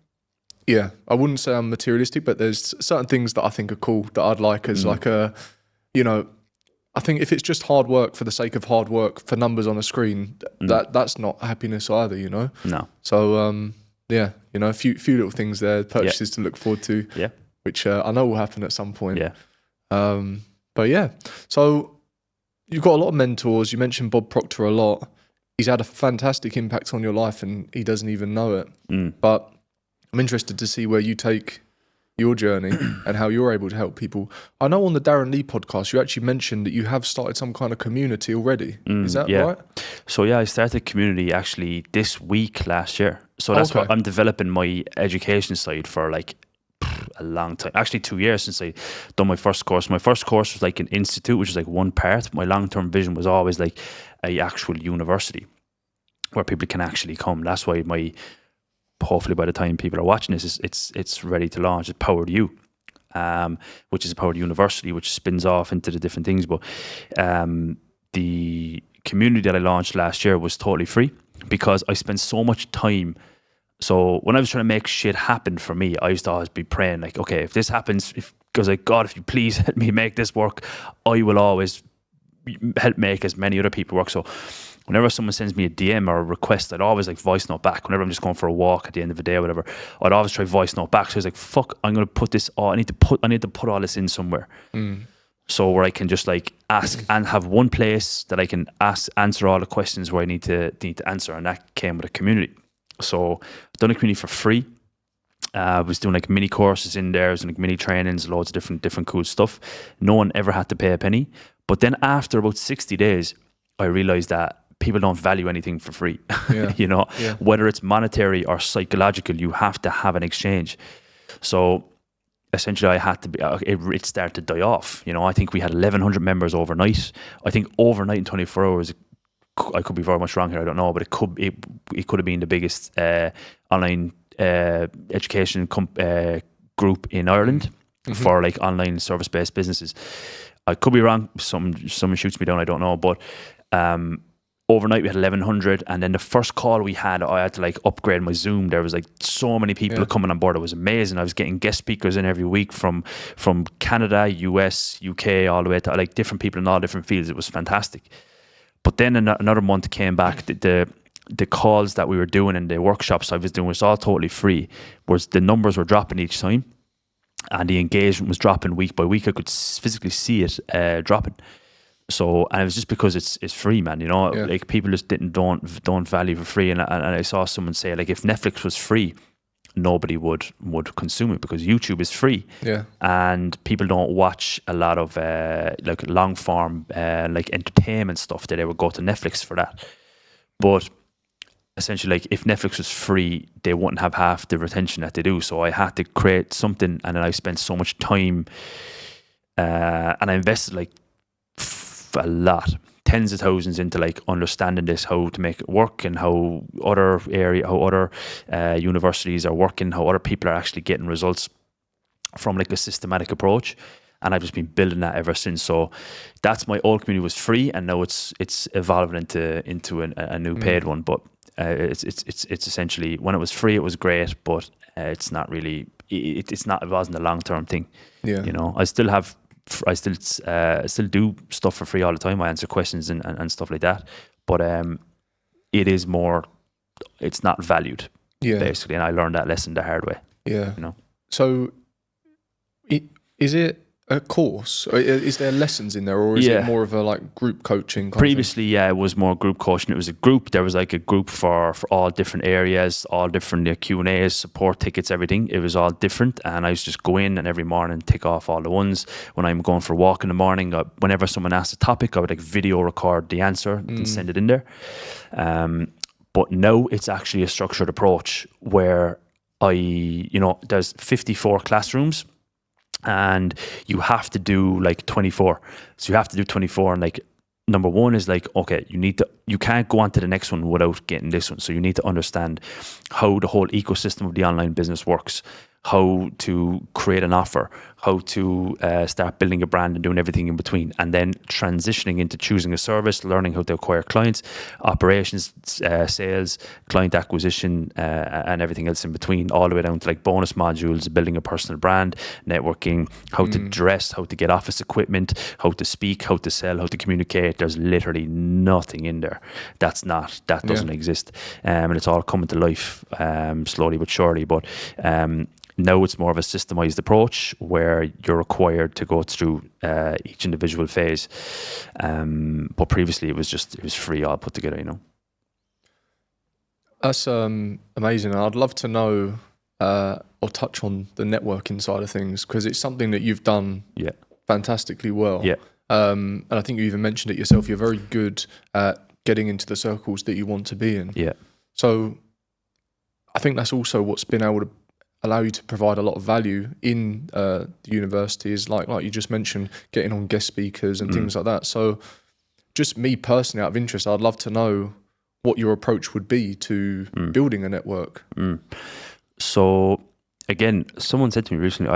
yeah, I wouldn't say I'm materialistic, but there's certain things that I think are cool that I'd like as like a, you know, I think if it's just hard work for the sake of hard work for numbers on a screen, that's not happiness either, you know? No. So, yeah, you know, a few little things there, purchases to look forward to, which I know will happen at some point. Yeah. But yeah, so you've got a lot of mentors. You mentioned Bob Proctor a lot. He's had a fantastic impact on your life and he doesn't even know it. But I'm interested to see where you take your journey and how you're able to help people. I know on the Darren Lee podcast, you actually mentioned that you have started some kind of community already. Is that right? So yeah, I started a community actually this week last year. So that's what I'm developing my education side for like a long time. Actually 2 years since I done my first course. My first course was like an institute, which is like one part. My long-term vision was always like a actual university where people can actually come. That's why hopefully by the time people are watching this, it's ready to launch. It's Powered You, which is a Powered University, which spins off into the different things. But the community that I launched last year was totally free because I spent so much time. So when I was trying to make shit happen for me, I used to always be praying like, okay, if this happens, because like, God, if you please help me make this work, I will always help make as many other people work. So whenever someone sends me a DM or a request, I'd always like voice note back. Whenever I'm just going for a walk at the end of the day or whatever, I'd always try voice note back. So I was like, fuck, I'm going to put this all, I need to put all this in somewhere. So where I can just like ask and have one place that I can answer all the questions where I need to answer. And that came with a community. So I've done a community for free. I was doing like mini courses in there, like mini trainings, loads of different cool stuff. No one ever had to pay a penny. But then after about 60 days, I realized that people don't value anything for free. You know, whether it's monetary or psychological, you have to have an exchange. So essentially I had to be, it started to die off. You know, I think we had 1,100 members overnight. I think overnight in 24 hours, I could be very much wrong here, I don't know, but it could have been the biggest online education group in Ireland for like online service-based businesses. I could be wrong. Someone shoots me down, I don't know, but overnight we had 1,100, and then the first call we had, I had to like upgrade my Zoom. There was like so many people coming on board. It was amazing. I was getting guest speakers in every week from Canada, US, UK, all the way to like different people in all different fields. It was fantastic. But then another month came back. The calls that we were doing and the workshops I was doing was all totally free. Whereas the numbers were dropping each time, and the engagement was dropping week by week. I could physically see it dropping. So, and it was just because it's free, man. You know, like people just don't value for free. And I saw someone say like, if Netflix was free, nobody would consume it because YouTube is free. And people don't watch a lot of like long form like entertainment stuff. That they would go to Netflix for that. But essentially, like if Netflix was free, they wouldn't have half the retention that they do. So I had to create something, and then I spent so much time and I invested like a lot, tens of thousands into like understanding this, how to make it work, and how other universities are working, how other people are actually getting results from like a systematic approach. And I've just been building that ever since. So that's my old community was free, and now it's evolving into a new paid one. But it's essentially, when it was free, it was great, but it's not really. It wasn't a long-term thing. You know, I still do stuff for free all the time. I answer questions and stuff like that. But it is more, it's not valued, basically. And I learned that lesson the hard way. You know. So is it a course? Is there lessons in there, or is it more of a like group coaching? Previously, it was more group coaching. It was a group. There was like a group for all different areas, all different Q&As, support tickets, everything. It was all different, and I used to just go in and every morning tick off all the ones. When I'm going for a walk in the morning, whenever someone asked a topic, I would like video record the answer and send it in there. But now it's actually a structured approach where there's 54 classrooms. And you have to do like 24. So you have to do 24. And like, number one is like, okay, you can't go on to the next one without getting this one. So you need to understand how the whole ecosystem of the online business works, how to create an offer, how to start building a brand and doing everything in between, and then transitioning into choosing a service, learning how to acquire clients, operations, sales, client acquisition, and everything else in between, all the way down to like bonus modules, building a personal brand, networking, how to dress, how to get office equipment, how to speak, how to sell, how to communicate. There's literally nothing in there that doesn't exist, and it's all coming to life slowly but surely. But now it's more of a systemized approach where you're required to go through each individual phase. But previously it was free, all put together, you know. That's amazing. I'd love to know or touch on the networking side of things, because it's something that you've done fantastically well. Yeah. And I think you even mentioned it yourself. You're very good at getting into the circles that you want to be in. Yeah. So I think that's also what's been able to allow you to provide a lot of value in the university, is like you just mentioned, getting on guest speakers and things like that. So just me personally, out of interest, I'd love to know what your approach would be to building a network. So again, someone said to me recently,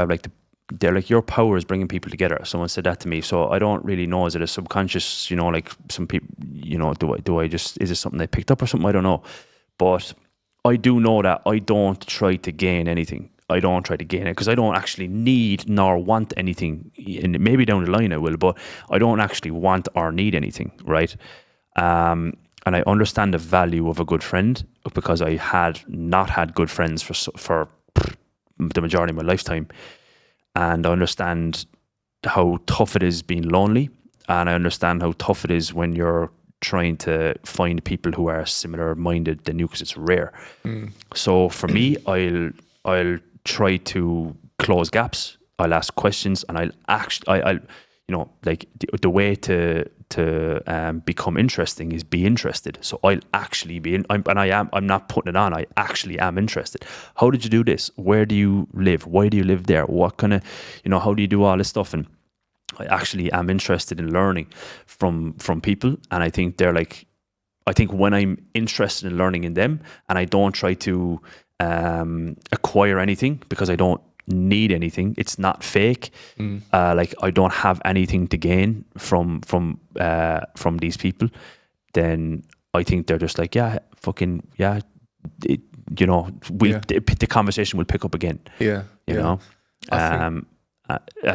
they're like, your power is bringing people together. Someone said that to me. So I don't really know, is it a subconscious, you know, like some people, you know, is it something they picked up or something? I don't know. But I do know that I don't try to gain anything. I don't try to gain it because I don't actually need nor want anything. And maybe down the line I will, but I don't actually want or need anything, right? And I understand the value of a good friend, because I had not had good friends for the majority of my lifetime. And I understand how tough it is being lonely. And I understand how tough it is when you're trying to find people who are similar minded than you, because it's rare. So for me, I'll try to close gaps. I'll ask questions, and I'll you know, like the way to become interesting is be interested. So I'll actually be in, I'm not putting it on. I actually am interested. How did you do this? Where do you live? Why do you live there? What kind of, you know, how do you do all this stuff? And I actually am interested in learning from people. And I think when I'm interested in learning in them, and I don't try to acquire anything because I don't need anything, it's not fake. Like I don't have anything to gain from these people, then I think they're just like, you know, the conversation will pick up again. You know.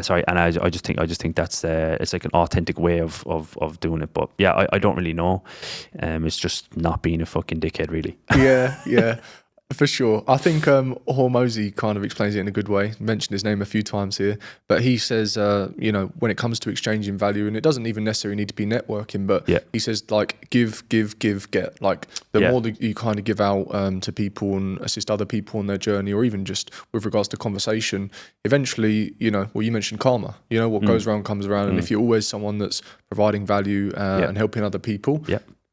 Sorry, and I just think that's it's like an authentic way of doing it. But yeah, I don't really know. It's just not being a fucking dickhead, really. Yeah. For sure. I think Hormozy kind of explains it in a good way. Mentioned his name a few times here, but he says, you know, when it comes to exchanging value, and it doesn't even necessarily need to be networking, but he says like give, get. Like the more that you kind of give out to people and assist other people on their journey, or even just with regards to conversation, eventually, you know, well, you mentioned karma. You know, what goes around comes around, and if you're always someone that's providing value and helping other people,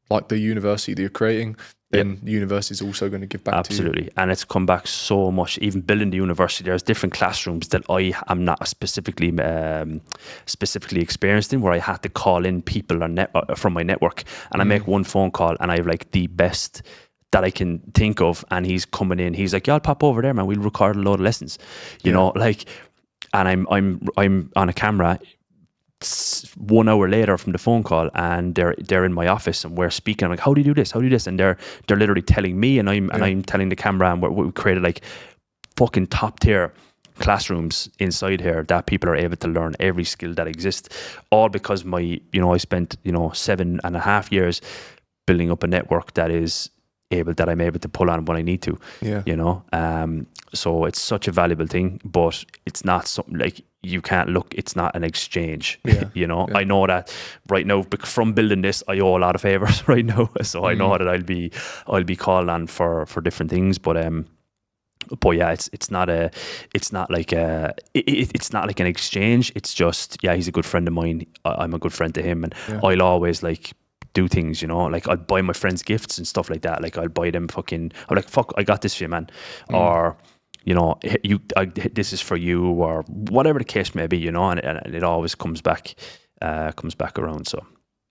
like the university that you're creating, then the university is also going to give back to you. Absolutely. And it's come back so much. Even building the university, there's different classrooms that I am not specifically experienced in, where I had to call in people from my network, and I make one phone call, and I have like the best that I can think of, and he's coming in. He's like, "Yeah, I'll pop over there, man. We'll record a load of lessons," you know, like. And I'm on a camera 1 hour later from the phone call, and they're in my office, and we're speaking. I'm like, how do you do this? How do you do this? And they're literally telling me, and I'm telling the camera, and we created like fucking top tier classrooms inside here that people are able to learn every skill that exists, all because I spent 7.5 years building up a network that I'm able to pull on when I need to. You know, so it's such a valuable thing, but it's not something like you can't look. It's not an exchange. You know, I know that right now from building this, I owe a lot of favors right now, so I know that I'll be called on for different things, but yeah, it's not like an exchange. It's just, he's a good friend of mine. I'm a good friend to him, and I'll always like do things, you know, like I'll buy my friends gifts and stuff like that. Like I'll buy them I'm like, fuck, I got this for you, man. Or, you know, this is for you, or whatever the case may be, you know, and it always comes back around. So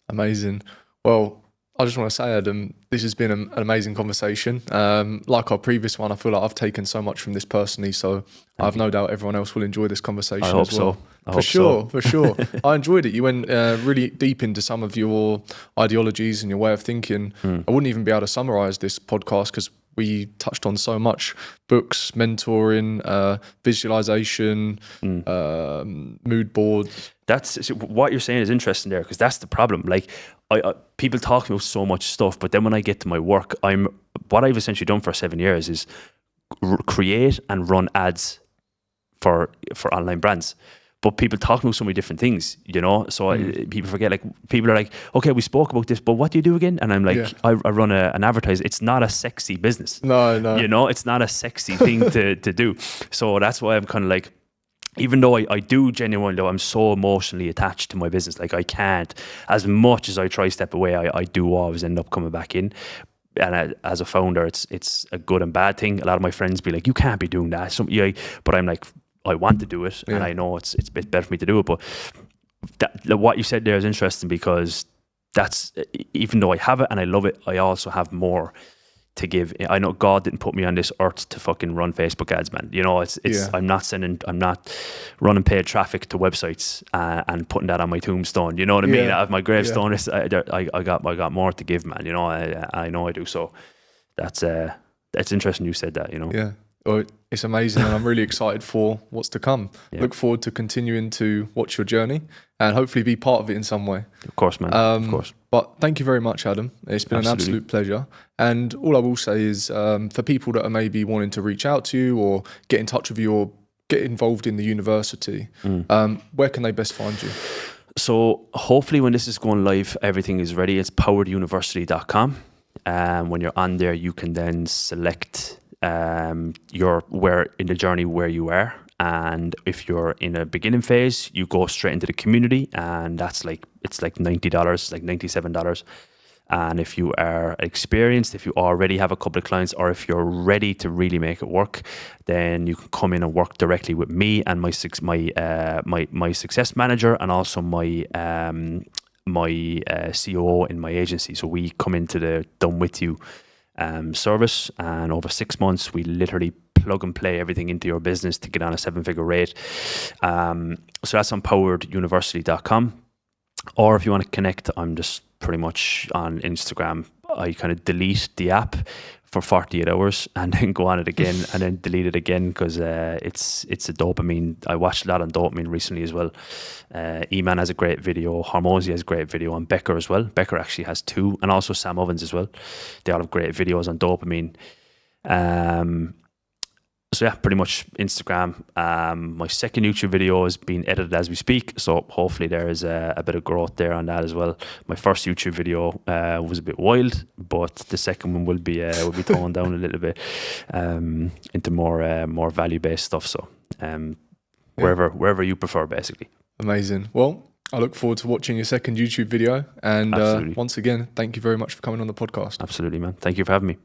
amazing. Well, I just want to say, Adam, this has been an amazing conversation. Like our previous one, I feel like I've taken so much from this personally, so I have no doubt everyone else will enjoy this conversation as well. I hope so. For sure. I enjoyed it. You went really deep into some of your ideologies and your way of thinking. I wouldn't even be able to summarize this podcast because we touched on so much: books, mentoring, visualization, mood boards. That's what you're saying is interesting there, because that's the problem. Like, I people talk about so much stuff, but then when I get to my work, what I've essentially done for 7 years is create and run ads for online brands. But people talk about so many different things, you know. So people forget. Like, people are like, "Okay, we spoke about this, but what do you do again?" And I'm like, I run an advertising. It's not a sexy business. No. You know, it's not a sexy thing to do. So that's why I'm kind of like, even though I do genuinely, though, I'm so emotionally attached to my business. Like, I can't, as much as I try to step away, I do always end up coming back in. And as a founder, it's a good and bad thing. A lot of my friends be like, "You can't be doing that." But I'm like, I want to do it, and I know it's a bit better for me to do it. But what you said there is interesting, because that's, even though I have it and I love it, I also have more to give. I know God didn't put me on this earth to fucking run Facebook ads, man. You know, I'm not running paid traffic to websites and putting that on my tombstone. You know what I mean? At my gravestone, I got more to give, man. You know, I know I do. So that's interesting you said that. You know. Yeah. Well, it's amazing, and I'm really excited for what's to come. Look forward to continuing to watch your journey and hopefully be part of it in some way. Of course, man. Of course. But thank you very much, Adam. It's been an absolute pleasure. And all I will say is, for people that are maybe wanting to reach out to you or get in touch with you or get involved in the university, where can they best find you? So hopefully when this is going live, everything is ready. It's powereduniversity.com. When you're on there, you can then select where in the journey where you are, and if you're in a beginning phase, you go straight into the community, and it's like $90, like $97. And if you are experienced, if you already have a couple of clients, or if you're ready to really make it work, then you can come in and work directly with me and my success manager, and also my COO in my agency. So we come into the Done With You service, and over 6 months we literally plug and play everything into your business to get on a 7-figure rate. So that's on powereduniversity.com. Or if you want to connect, I'm just pretty much on Instagram. I kind of delete the app for 48 hours and then go on it again and then delete it again, because it's a dopamine. I watched a lot on dopamine recently as well. E-Man has a great video, Hormozy has a great video, and Becker as well. Becker actually has 2, and also Sam Ovens as well. They all have great videos on dopamine. So yeah, pretty much Instagram. My second YouTube video is being edited as we speak, so hopefully there is a bit of growth there on that as well. My first YouTube video was a bit wild, but the second one will be toned down a little bit into more value-based stuff. So wherever you prefer, basically. Amazing. Well, I look forward to watching your second YouTube video, and once again, thank you very much for coming on the podcast. Absolutely, man. Thank you for having me.